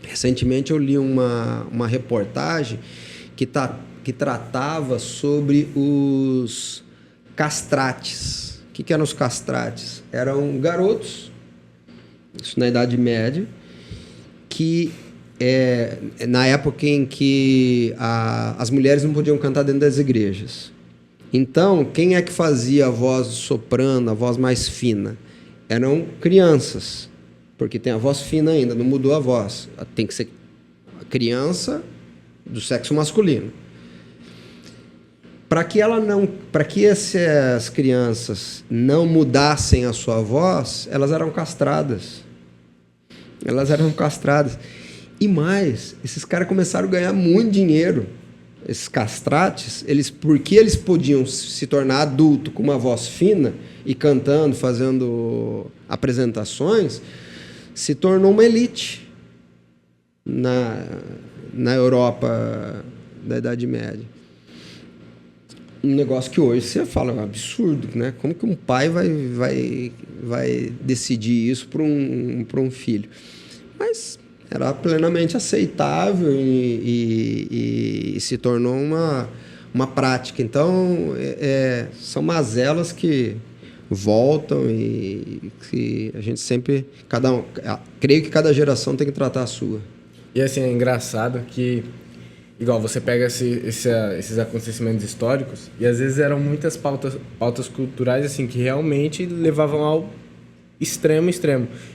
Recentemente eu li uma reportagem que tratava sobre os castrates. O que eram os castrates? Eram garotos, isso na Idade Média, que na época em que as mulheres não podiam cantar dentro das igrejas. Então, quem é que fazia a voz soprano, a voz mais fina? Eram crianças, porque tem a voz fina ainda, não mudou a voz. Tem que ser a criança do sexo masculino. Para que essas crianças não mudassem a sua voz, elas eram castradas. E mais, esses caras começaram a ganhar muito dinheiro. Esses castrates, porque eles podiam se tornar adulto com uma voz fina e cantando, fazendo apresentações, se tornou uma elite na Europa da Idade Média. Um negócio que hoje você fala, é um absurdo, né? Como que um pai vai decidir isso para um filho? Mas era plenamente aceitável e se tornou uma prática. Então, são mazelas que voltam e que a gente sempre... creio que cada geração tem que tratar a sua. E assim, é engraçado que, igual, você pega esses acontecimentos históricos e às vezes eram muitas pautas culturais assim, que realmente levavam ao extremo.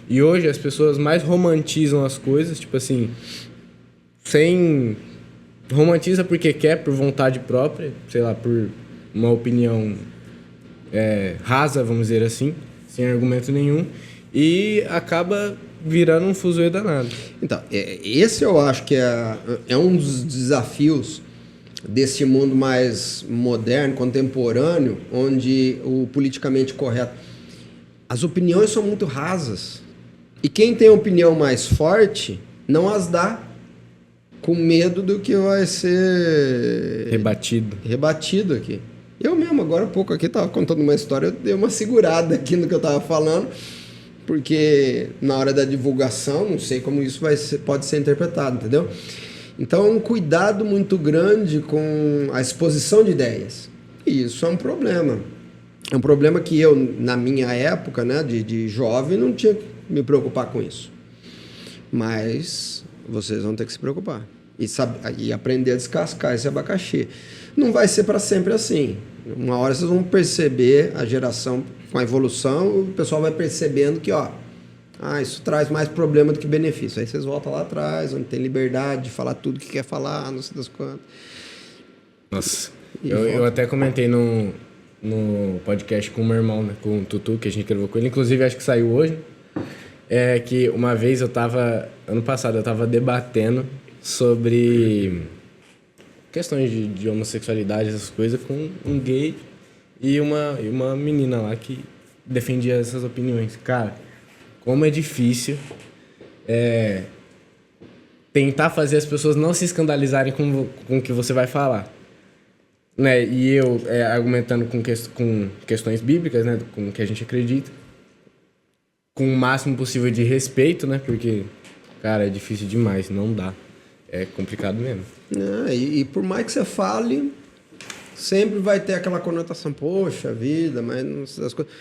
E hoje as pessoas mais romantizam as coisas, tipo assim, romantiza porque quer, por vontade própria, sei lá, por uma opinião rasa, vamos dizer assim, sem argumento nenhum, e acaba virando um fuzuê danado. Então, esse eu acho que é um dos desafios desse mundo mais moderno, contemporâneo, onde o politicamente correto... As opiniões são muito rasas. E quem tem opinião mais forte não as dá, com medo do que vai ser... Rebatido aqui. Eu mesmo, agora há pouco aqui, estava contando uma história, eu dei uma segurada aqui no que eu estava falando, porque na hora da divulgação, não sei como isso pode ser interpretado, entendeu? Então, é um cuidado muito grande com a exposição de ideias. E isso é um problema. É um problema que eu, na minha época, né, de jovem, não tinha que me preocupar com isso. Mas vocês vão ter que se preocupar. E aprender a descascar esse abacaxi. Não vai ser para sempre assim. Uma hora vocês vão perceber, a geração, com a evolução, o pessoal vai percebendo que, isso traz mais problema do que benefício. Aí vocês voltam lá atrás, onde tem liberdade de falar tudo que quer falar, não sei das quantas. Nossa, eu até comentei no podcast com o meu irmão, né, com o Tutu, que a gente gravou com ele, inclusive acho que saiu hoje, que uma vez ano passado eu tava debatendo sobre questões de homossexualidade, essas coisas, com um gay e uma menina lá que defendia essas opiniões. Cara, como é difícil tentar fazer as pessoas não se escandalizarem com o que você vai falar. Né? E eu argumentando com questões bíblicas, né? Com o que a gente acredita, com o máximo possível de respeito, né? Porque, cara, é difícil demais, não dá. É complicado mesmo. E por mais que você fale, sempre vai ter aquela conotação, poxa vida, mas não sei das coisas.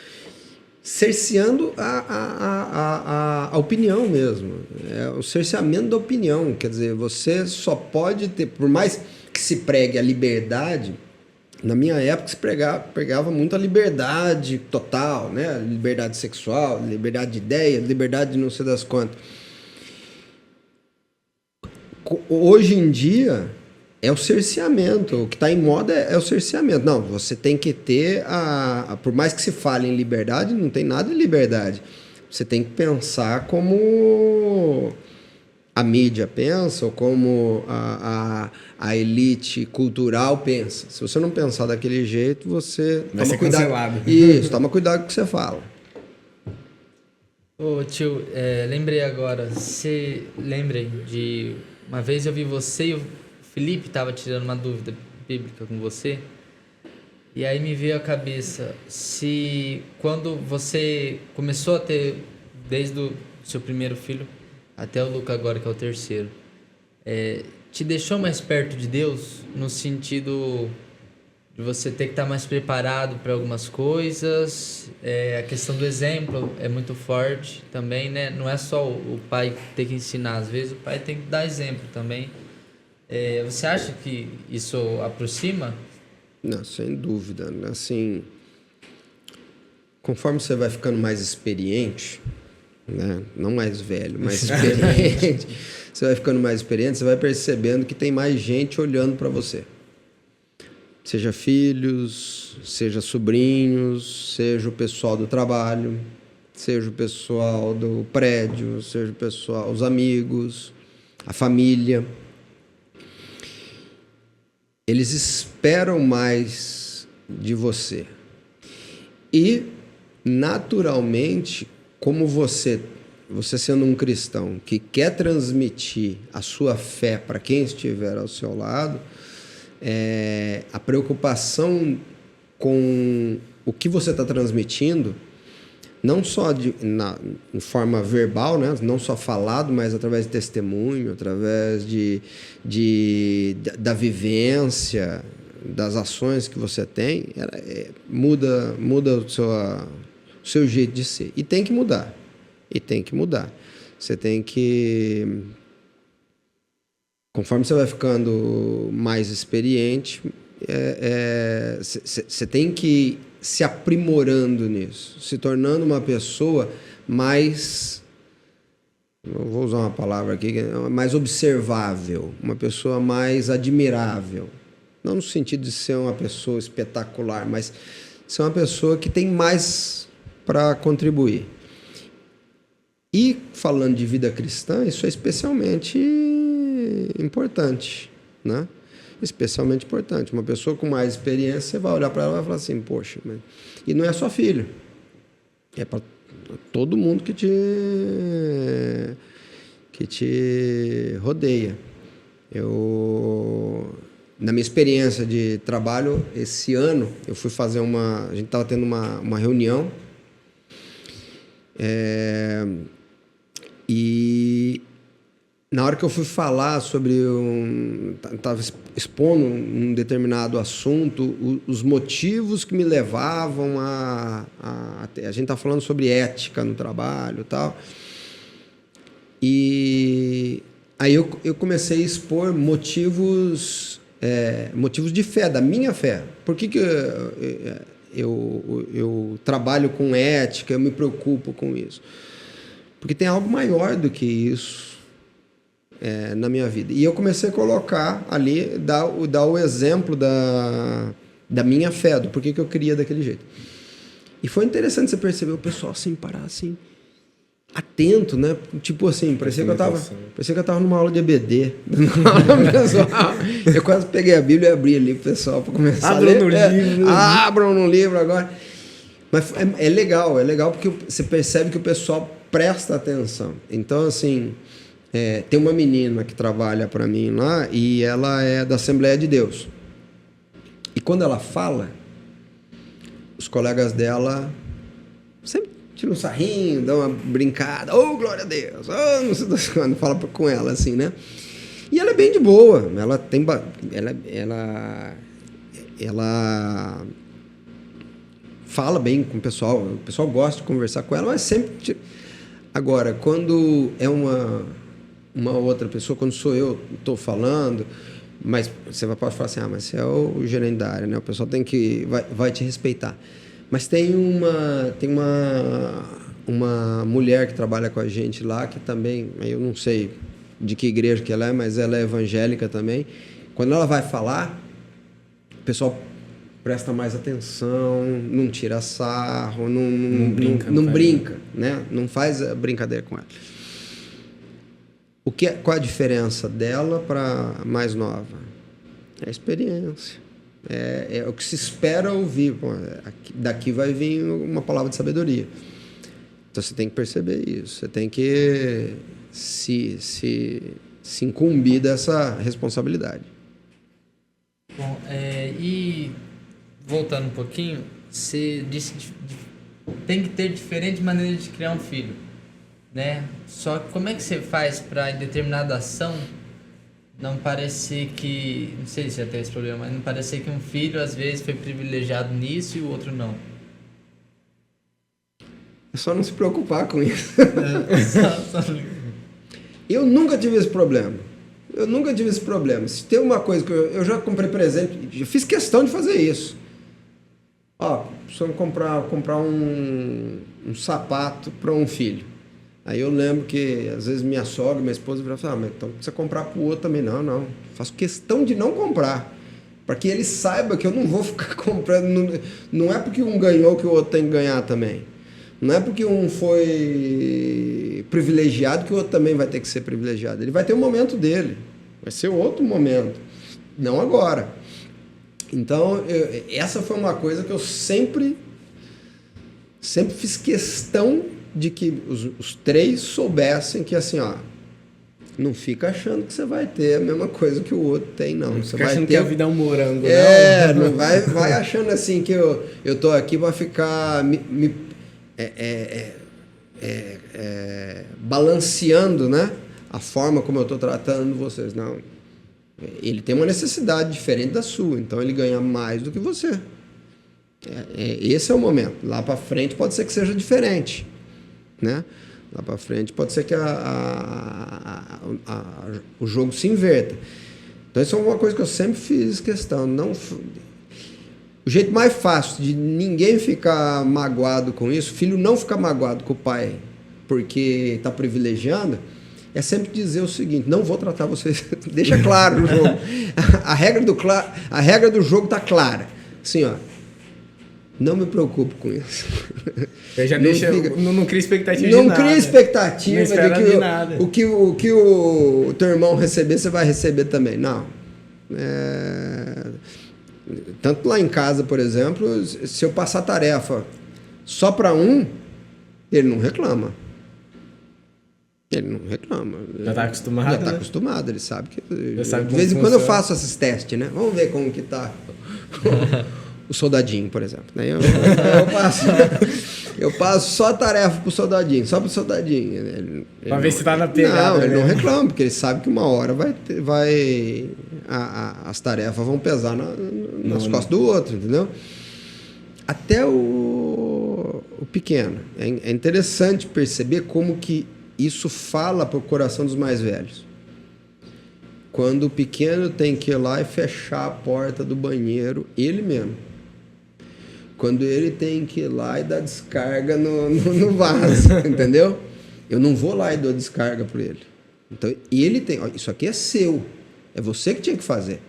Cerceando a opinião mesmo. É o cerceamento da opinião. Quer dizer, você só pode ter, por mais que se pregue a liberdade, na minha época se pregava muito a liberdade total, né? Liberdade sexual, liberdade de ideia, liberdade de não sei das quantas. Hoje em dia é o cerceamento. O que está em moda é o cerceamento. Não, você tem que ter por mais que se fale em liberdade, não tem nada de liberdade. Você tem que pensar como a mídia pensa ou como a elite cultural pensa. Se você não pensar daquele jeito, você vai ser cancelado. Isso, toma cuidado com o que você fala. Ô tio, lembrei agora, lembrem de uma vez eu vi você e o Felipe estava tirando uma dúvida bíblica com você, e aí me veio à cabeça se quando você começou a ter, desde o seu primeiro filho até o Luca agora, que é o terceiro, te deixou mais perto de Deus, no sentido de você ter que estar mais preparado para algumas coisas, a questão do exemplo é muito forte também, né? Não é só o pai ter que ensinar, às vezes o pai tem que dar exemplo também. Você acha que isso aproxima? Não, sem dúvida. Assim, conforme você vai ficando mais experiente, né? Não mais velho, mais experiente, você vai ficando mais experiente, você vai percebendo que tem mais gente olhando para você. Seja filhos, seja sobrinhos, seja o pessoal do trabalho, seja o pessoal do prédio, seja o pessoal, os amigos, a família. Eles esperam mais de você. E, naturalmente, como você sendo um cristão que quer transmitir a sua fé para quem estiver ao seu lado, a preocupação com o que você está transmitindo, não só em forma verbal, né? Não só falado, mas através de testemunho, através da vivência, das ações que você tem, muda o seu jeito de ser. E tem que mudar. Você tem que... Conforme você vai ficando mais experiente, você tem que se aprimorando nisso, se tornando uma pessoa mais, eu vou usar uma palavra aqui, mais observável, uma pessoa mais admirável. Não no sentido de ser uma pessoa espetacular, mas ser uma pessoa que tem mais para contribuir. E falando de vida cristã, isso é especialmente importante, né? Especialmente importante. Uma pessoa com mais experiência, você vai olhar para ela e vai falar assim, poxa, mas... E não é só filho. É para todo mundo que te rodeia. Na minha experiência de trabalho, esse ano, eu fui fazer a gente estava tendo uma reunião, e na hora que eu fui falar sobre estava expondo um determinado assunto, os motivos que me levavam a gente está falando sobre ética no trabalho e tal, e aí eu comecei a expor motivos de fé, da minha fé. Por que eu trabalho com ética, eu me preocupo com isso? Porque tem algo maior do que isso na minha vida. E eu comecei a colocar ali, dar o exemplo da minha fé, do porquê que eu queria daquele jeito. E foi interessante você perceber o pessoal assim, parar assim, atento, né? Tipo assim, parecia que eu tava numa aula de EBD. Eu quase peguei a Bíblia e abri ali pro pessoal para começar a ler. Abram no livro agora. Mas é legal porque você percebe que o pessoal presta atenção. Então, assim, tem uma menina que trabalha para mim lá e ela é da Assembleia de Deus. E quando ela fala, os colegas dela sempre tiram um sarrinho, dão uma brincada. Oh, glória a Deus! Oh, não sei quando fala com ela, assim, né? E ela é bem de boa. Ela tem... Ela fala bem com o pessoal gosta de conversar com ela, mas sempre... Agora, quando é uma outra pessoa, quando sou eu, estou falando, mas você pode falar assim, mas você é o gerente da área, né? O pessoal vai te respeitar. Mas tem uma mulher que trabalha com a gente lá, que também, eu não sei de que igreja que ela é, mas ela é evangélica também. Quando ela vai falar, o pessoal presta mais atenção, não tira sarro, não brinca, né? Não faz brincadeira com ela. Qual a diferença dela para mais nova? É a experiência. É o que se espera ouvir. Daqui vai vir uma palavra de sabedoria. Então você tem que perceber isso. Você tem que se incumbir dessa responsabilidade. Bom, e voltando um pouquinho, você disse que tem que ter diferentes maneiras de criar um filho, né? Só que como é que você faz para, em determinada ação, não parecer que... Não sei se já tem esse problema, mas não parecer que um filho, às vezes, foi privilegiado nisso e o outro não. É só não se preocupar com isso. Eu nunca tive esse problema. Se tem uma coisa que eu já comprei presente, eu fiz questão de fazer isso. Preciso comprar um sapato para um filho. Aí eu lembro que, às vezes, minha sogra, minha esposa, falavam, mas então precisa comprar para o outro também. Não. Faço questão de não comprar. Para que ele saiba que eu não vou ficar comprando. Não é porque um ganhou que o outro tem que ganhar também. Não é porque um foi privilegiado que o outro também vai ter que ser privilegiado. Ele vai ter o momento dele. Vai ser outro momento. Não agora. Então, essa foi uma coisa que eu sempre fiz questão de que os três soubessem que, assim, não fica achando que você vai ter a mesma coisa que o outro tem, não. Você fica vai achando ter... que a vida é um morango, não vai achando assim que eu tô aqui para ficar balanceando, né, a forma como eu tô tratando vocês. Não. Ele tem uma necessidade diferente da sua, então ele ganha mais do que você. Esse é o momento. Lá para frente pode ser que seja diferente, né? Lá para frente pode ser que o jogo se inverta. Então isso é uma coisa que eu sempre fiz questão. O jeito mais fácil de ninguém ficar magoado com isso, filho não ficar magoado com o pai porque está privilegiando, é sempre dizer o seguinte: não vou tratar vocês. Deixa claro o jogo. A regra do jogo está clara. Assim, não me preocupo com isso. Eu já não cria expectativa não de nada. Não cria expectativa de nada. O que o teu irmão receber, você vai receber também. Não. Tanto lá em casa, por exemplo, se eu passar tarefa só para um, ele não reclama. Ele não reclama. Já está acostumado. Já está acostumado, ele sabe que... sabe de vez em quando eu faço esses testes, né? Vamos ver como que tá o soldadinho, por exemplo. Eu passo só a tarefa pro soldadinho, só pro soldadinho. Para ver se tá na pegada. Não, ele não reclama, porque ele sabe que uma hora as tarefas vão pesar nas costas do outro, entendeu? Até o pequeno. É interessante perceber como que isso fala para o coração dos mais velhos. Quando o pequeno tem que ir lá e fechar a porta do banheiro, ele mesmo. Quando ele tem que ir lá e dar descarga no vaso, entendeu? Eu não vou lá e dou descarga para ele. Então, ele tem... isso aqui é seu. É você que tinha que fazer.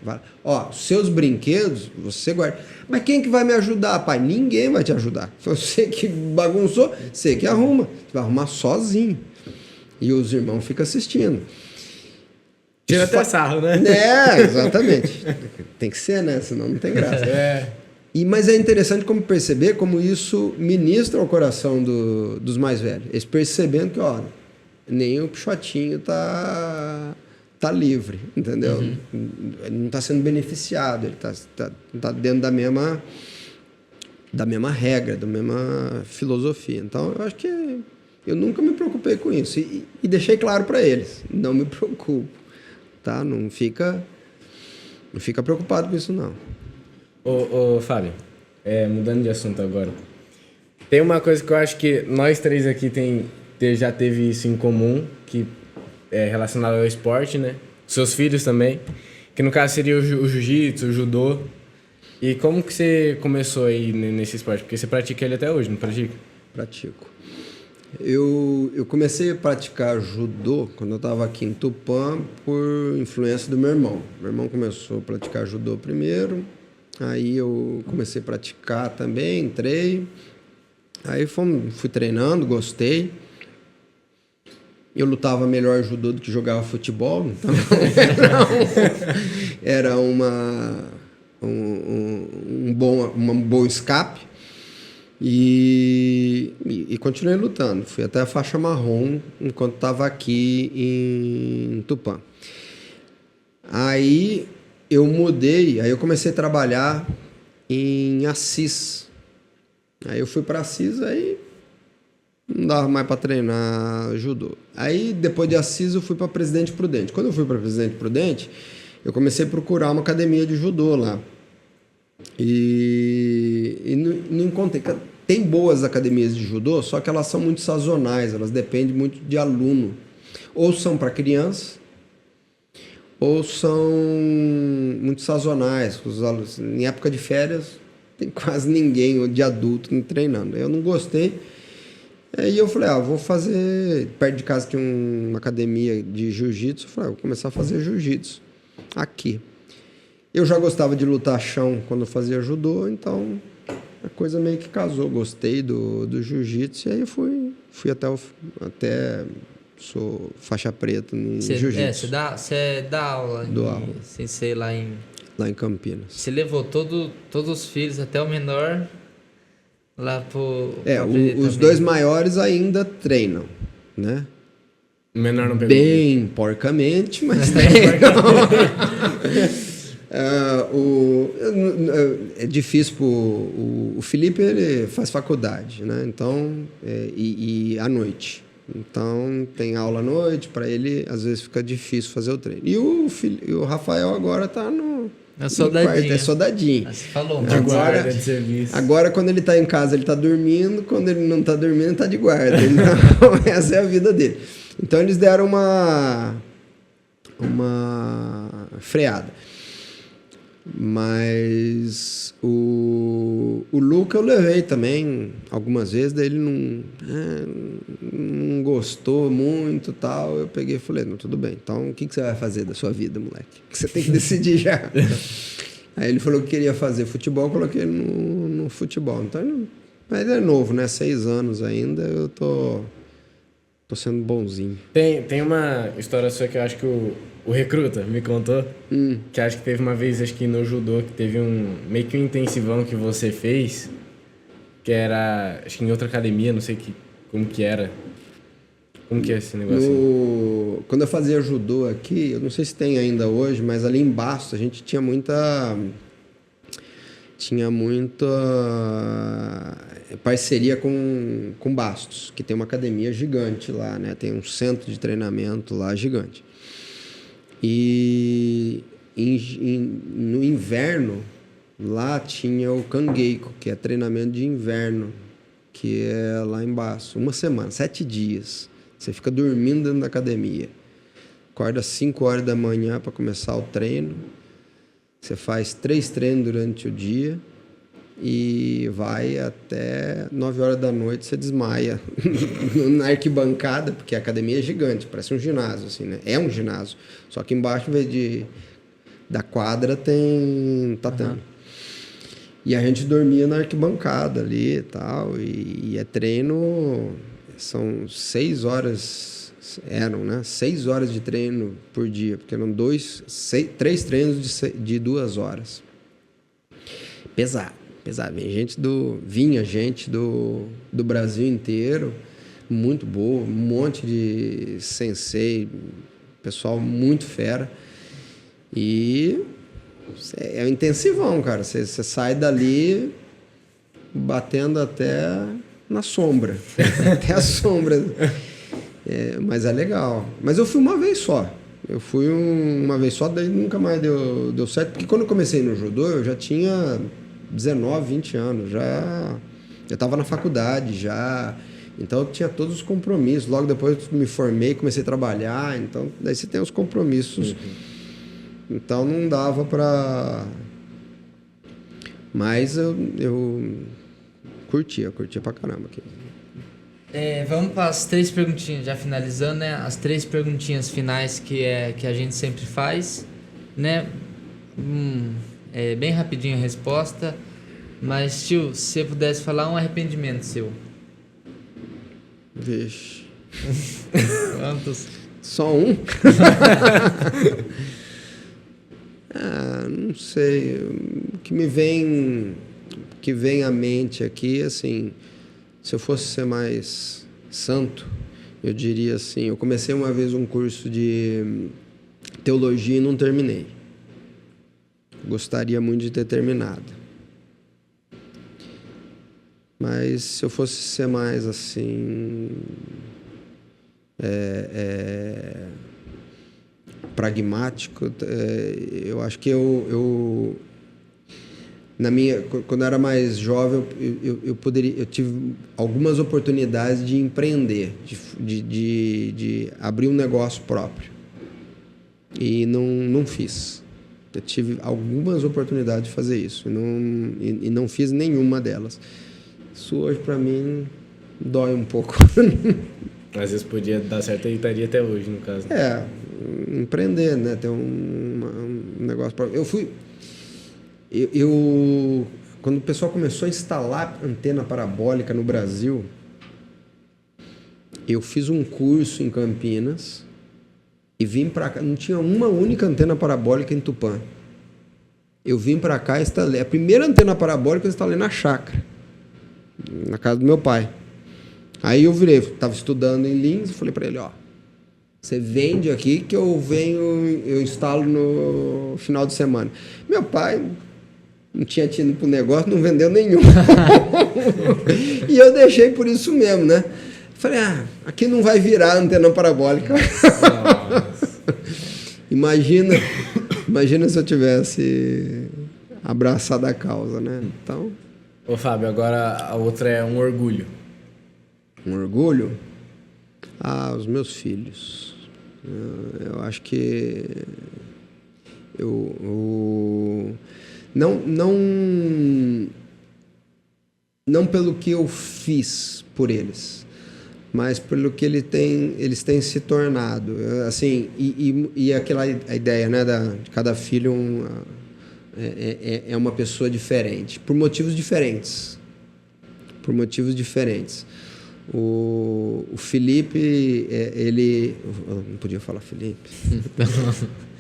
Seus brinquedos, você guarda. Mas quem que vai me ajudar, pai? Ninguém vai te ajudar. Foi você que bagunçou, você que arruma. Você vai arrumar sozinho. E os irmãos ficam assistindo. Tira até sarro, né? Exatamente. Tem que ser, né? Senão não tem graça. Mas é interessante como perceber como isso ministra o coração dos mais velhos. Eles percebendo que, ó, nem o Pichotinho tá livre, entendeu? Ele não está sendo beneficiado, ele tá dentro da mesma regra, da mesma filosofia. Então, eu acho que eu nunca me preocupei com isso. E deixei claro para eles, não me preocupo, tá? Não fica preocupado com isso, não. Ô Fábio, mudando de assunto agora. Tem uma coisa que eu acho que nós três aqui já teve isso em comum, que é relacionado ao esporte, né? Seus filhos também, que no caso seria o jiu-jitsu, o judô. E como que você começou aí nesse esporte? Porque você pratica ele até hoje, não pratica? Pratico. Eu comecei a praticar judô quando eu estava aqui em Tupã por influência do meu irmão. Meu irmão começou a praticar judô primeiro, aí eu comecei a praticar também, entrei. Aí fui treinando, gostei. Eu lutava melhor judô do que jogava futebol, então era um bom escape. E continuei lutando. Fui até a faixa marrom enquanto estava aqui em Tupã. Aí eu mudei, aí eu comecei a trabalhar em Assis. Aí eu fui para Assis, aí não dava mais para treinar judô. Aí depois de Assis eu fui para Presidente Prudente. Quando eu fui para Presidente Prudente, eu comecei a procurar uma academia de judô lá. E não encontrei. Tem boas academias de judô, só que elas são muito sazonais, elas dependem muito de aluno. Ou são para crianças, ou são muito sazonais. Os alunos, em época de férias, tem quase ninguém de adulto treinando. Eu não gostei. Aí eu falei, vou fazer... Perto de casa tem uma academia de jiu-jitsu. Eu falei, vou começar a fazer jiu-jitsu aqui. Eu já gostava de lutar chão quando eu fazia judô, então a coisa meio que casou. Gostei do jiu-jitsu e aí eu fui até sou faixa preta no jiu-jitsu. Você dá aula? Dou aula. Sem ser lá em Campinas. Você levou todos os filhos, até o menor, lá pro... Os dois maiores ainda treinam, né? O menor não pegou. Bem porcamente, mas treinam. É difícil o Felipe, ele faz faculdade, né? Então, e à noite. Então, tem aula à noite, para ele, às vezes, fica difícil fazer o treino. E o Rafael agora tá no quarto, é soldadinho. Você falou, agora, quando ele tá em casa, ele tá dormindo. Quando ele não tá dormindo, ele tá de guarda. Então, essa é a vida dele. Então, eles deram uma freada. Mas o Luca eu levei também algumas vezes, daí ele não gostou muito, tal. Eu peguei e falei, não, tudo bem, então o que você vai fazer da sua vida, moleque? Você tem que decidir já. Aí ele falou que queria fazer futebol, eu coloquei ele no futebol. Então, mas ele é novo, né? 6 anos ainda, eu tô sendo bonzinho. Tem uma história sua que eu acho que o Recruta me contou, que acho que teve uma vez, acho que no judô, que teve meio que um intensivão que você fez, que era, acho que em outra academia, não sei como que era. Como que é esse negócio? Quando eu fazia judô aqui, eu não sei se tem ainda hoje, mas ali em Bastos a gente tinha muita parceria com Bastos, que tem uma academia gigante lá, né? Tem um centro de treinamento lá gigante. E no inverno, lá tinha o Kangeiko, que é treinamento de inverno, que é lá em Bastos. 1 semana, 7 dias. Você fica dormindo dentro da academia. Acorda às 5 horas da manhã para começar o treino. Você faz 3 treinos durante o dia e vai até 9 horas da noite, você desmaia na arquibancada, porque a academia é gigante, parece um ginásio, assim, né? É um ginásio, só que embaixo, em vez da quadra, tem tatame. E a gente dormia na arquibancada ali e tal, e é treino, são 6 horas, né? 6 horas de treino por dia, porque eram 3 treinos de 2 horas. Pesado. Apesar, vinha gente do Brasil inteiro, muito boa, um monte de sensei, pessoal muito fera. E é um intensivão, cara. Você sai dali batendo até na sombra. Até a sombra. Mas é legal. Mas eu fui uma vez só. Eu fui uma vez só, daí nunca mais deu certo. Porque quando eu comecei no judô, eu já tinha 19, 20 anos. Já estava na faculdade, já. Então eu tinha todos os compromissos. Logo depois eu me formei, comecei a trabalhar. Então daí você tem os compromissos. Então não dava para... Mas eu curtia pra caramba aqui. Vamos para as 3 perguntinhas, já finalizando, né? As 3 perguntinhas finais que a gente sempre faz, né? É bem rapidinho a resposta, mas, tio, se você pudesse falar um arrependimento seu. Vixe. Quantos? Só um? Não sei. O que vem à mente aqui, assim, se eu fosse ser mais santo, eu diria assim, eu comecei uma vez um curso de teologia e não terminei. Gostaria muito de ter terminado. Mas se eu fosse ser mais assim... pragmático, eu acho que quando eu era mais jovem, eu tive algumas oportunidades de empreender, de abrir um negócio próprio, e não fiz. Eu tive algumas oportunidades de fazer isso e não fiz nenhuma delas. Isso hoje para mim dói um pouco. Às vezes podia dar certo e estaria até hoje, no caso. Empreender, né? Ter um negócio próprio. Quando o pessoal começou a instalar antena parabólica no Brasil, eu fiz um curso em Campinas e vim para cá. Não tinha uma única antena parabólica em Tupã. Eu vim para cá e instalei. A primeira antena parabólica eu instalei na chácara, na casa do meu pai. Aí eu estava estudando em Lins e falei para ele, você vende aqui que eu instalo no final de semana. Meu pai não tinha tido pro negócio, não vendeu nenhum. E eu deixei por isso mesmo, né? Falei, aqui não vai virar antena parabólica. Imagina se eu tivesse abraçado a causa, né? Então... Ô, Fábio, agora a outra é um orgulho. Um orgulho? Os meus filhos. Eu acho que não pelo que eu fiz por eles, mas pelo que eles têm se tornado. Assim, e aquela a ideia, né, de cada filho é uma pessoa diferente, por motivos diferentes. O Felipe, ele... Eu não podia falar Felipe.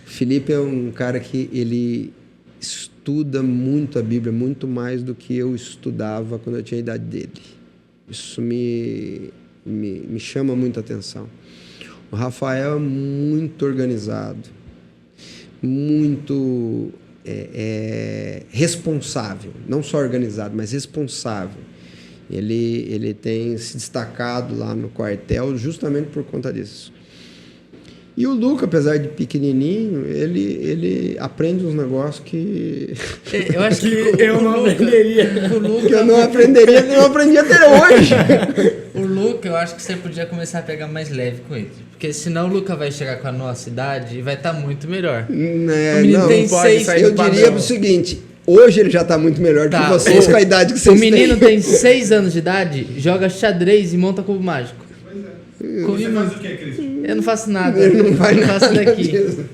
Felipe é um cara que ele estuda muito a Bíblia, muito mais do que eu estudava quando eu tinha a idade dele. Isso me chama muita atenção. O Rafael é muito organizado, muito responsável. Não só organizado, mas responsável. Ele tem se destacado lá no quartel justamente por conta disso. E o Luca, apesar de pequenininho, ele aprende uns negócios que... Eu acho que eu não aprenderia. Que eu não aprendi até hoje. O Luca, eu acho que você podia começar a pegar mais leve com ele. Porque senão o Luca vai chegar com a nossa idade e vai estar muito melhor. O menino tem 6... Eu diria o seguinte... Hoje ele já está muito melhor do que vocês com a idade que vocês têm. O menino tem 6 anos de idade, joga xadrez e monta cubo mágico. Você faz o que, Cris? Eu não faço nada. Ele não faz nada faço daqui. disso.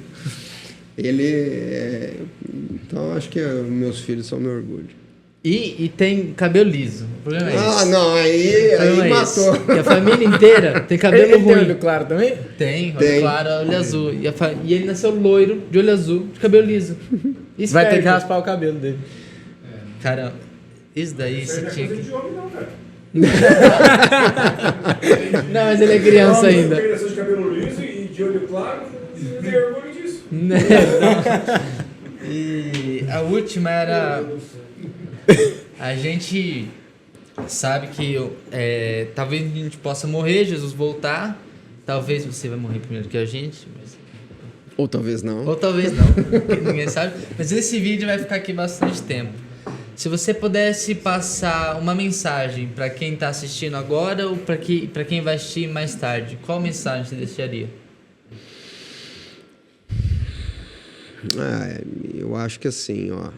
Então acho que meus filhos são meu orgulho. E tem cabelo liso. O problema é esse. Não, aí matou. E a família inteira tem cabelo Ele tem ruim. olho claro também? Tem, olho claro, olho azul. E ele nasceu loiro, de olho azul, de cabelo liso. Vai ter que raspar o cabelo dele. Cara, Isso daí você Não é tinha coisa que... de homem, não, cara. Não, mas ele é criança Homem ainda. com pegação de cabelo liso e de olho claro, você tem orgulho disso. Né, não. E a última era... A gente sabe que talvez a gente possa morrer, Jesus voltar. Talvez você vai morrer primeiro que a gente, mas... Ou talvez não. Ou talvez não, porque ninguém sabe. Mas esse vídeo vai ficar aqui bastante tempo. Se você pudesse passar uma mensagem para quem está assistindo agora ou para quem vai assistir mais tarde, qual mensagem você deixaria? Eu acho que assim, ó,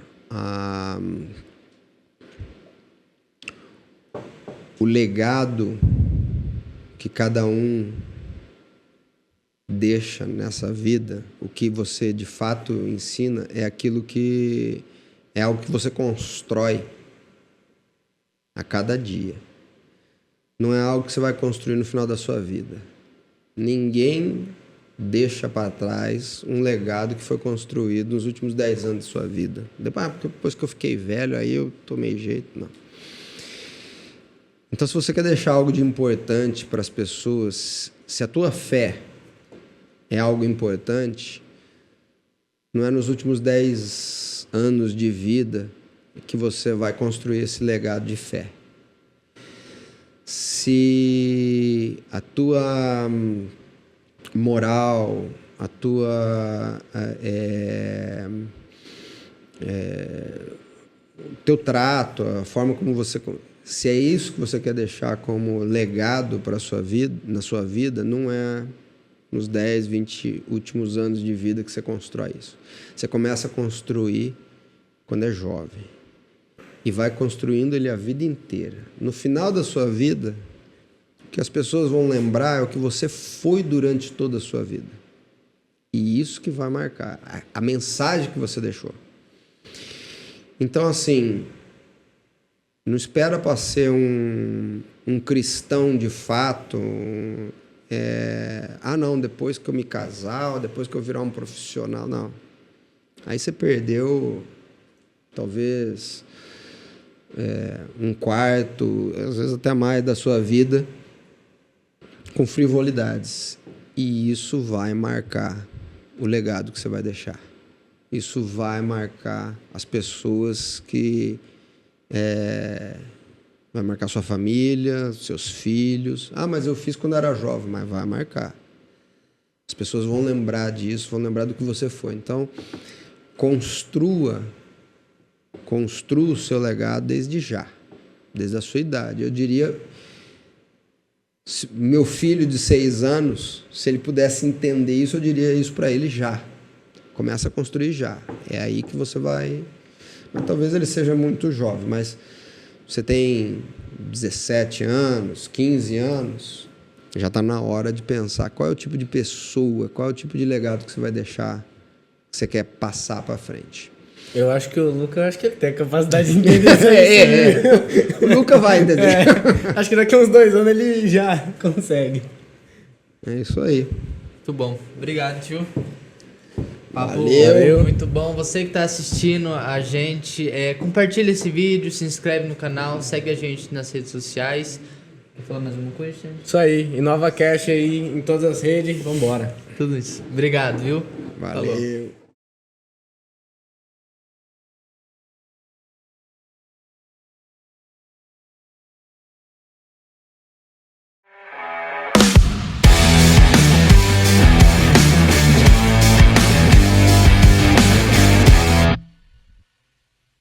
o legado que cada um deixa nessa vida, o que você de fato ensina é aquilo que é algo que você constrói a cada dia. Não é algo que você vai construir no final da sua vida. Ninguém deixa para trás um legado que foi construído nos últimos 10 anos de sua vida. Depois que eu fiquei velho, aí eu tomei jeito. Não. Então, se você quer deixar algo de importante para as pessoas, se a tua fé é algo importante, não é nos últimos 10 anos de vida que você vai construir esse legado de fé. Se a tua moral, a tua o teu trato, a forma como você, se é isso que você quer deixar como legado para sua vida, na sua vida, não é nos 10, 20 últimos anos de vida que você constrói isso. Você começa a construir quando é jovem e vai construindo ele a vida inteira. No final da sua vida, o que as pessoas vão lembrar é o que você foi durante toda a sua vida. E isso que vai marcar a mensagem que você deixou. Então, assim, não espera para ser um cristão de fato. Não, depois que eu me casar, ou depois que eu virar um profissional, não. Aí você perdeu, talvez, um quarto, às vezes até mais da sua vida, com frivolidades. E isso vai marcar o legado que você vai deixar. Isso vai marcar as pessoas que... vai marcar sua família, seus filhos. Mas eu fiz quando era jovem, mas vai marcar. As pessoas vão lembrar disso, vão lembrar do que você foi. Então, construa o seu legado desde já, desde a sua idade. Eu diria, meu filho de 6 anos, se ele pudesse entender isso, eu diria isso para ele já. Começa a construir já. É aí que você vai... Mas talvez ele seja muito jovem, mas você tem 17 anos, 15 anos, já está na hora de pensar qual é o tipo de pessoa, qual é o tipo de legado que você vai deixar, que você quer passar para frente. Eu acho que o Luca, ele tem a capacidade de entender isso. O Luca vai entender. Acho que daqui a uns 2 anos ele já consegue. É isso aí. Muito bom. Obrigado, tio. Papo Valeu. muito bom. Você que está assistindo a gente, compartilha esse vídeo, se inscreve no canal, segue a gente nas redes sociais. Quer falar mais alguma coisa, gente? Isso aí. Inova Cash aí em todas as redes. Vambora. Tudo isso. Obrigado, viu? Valeu. Falou.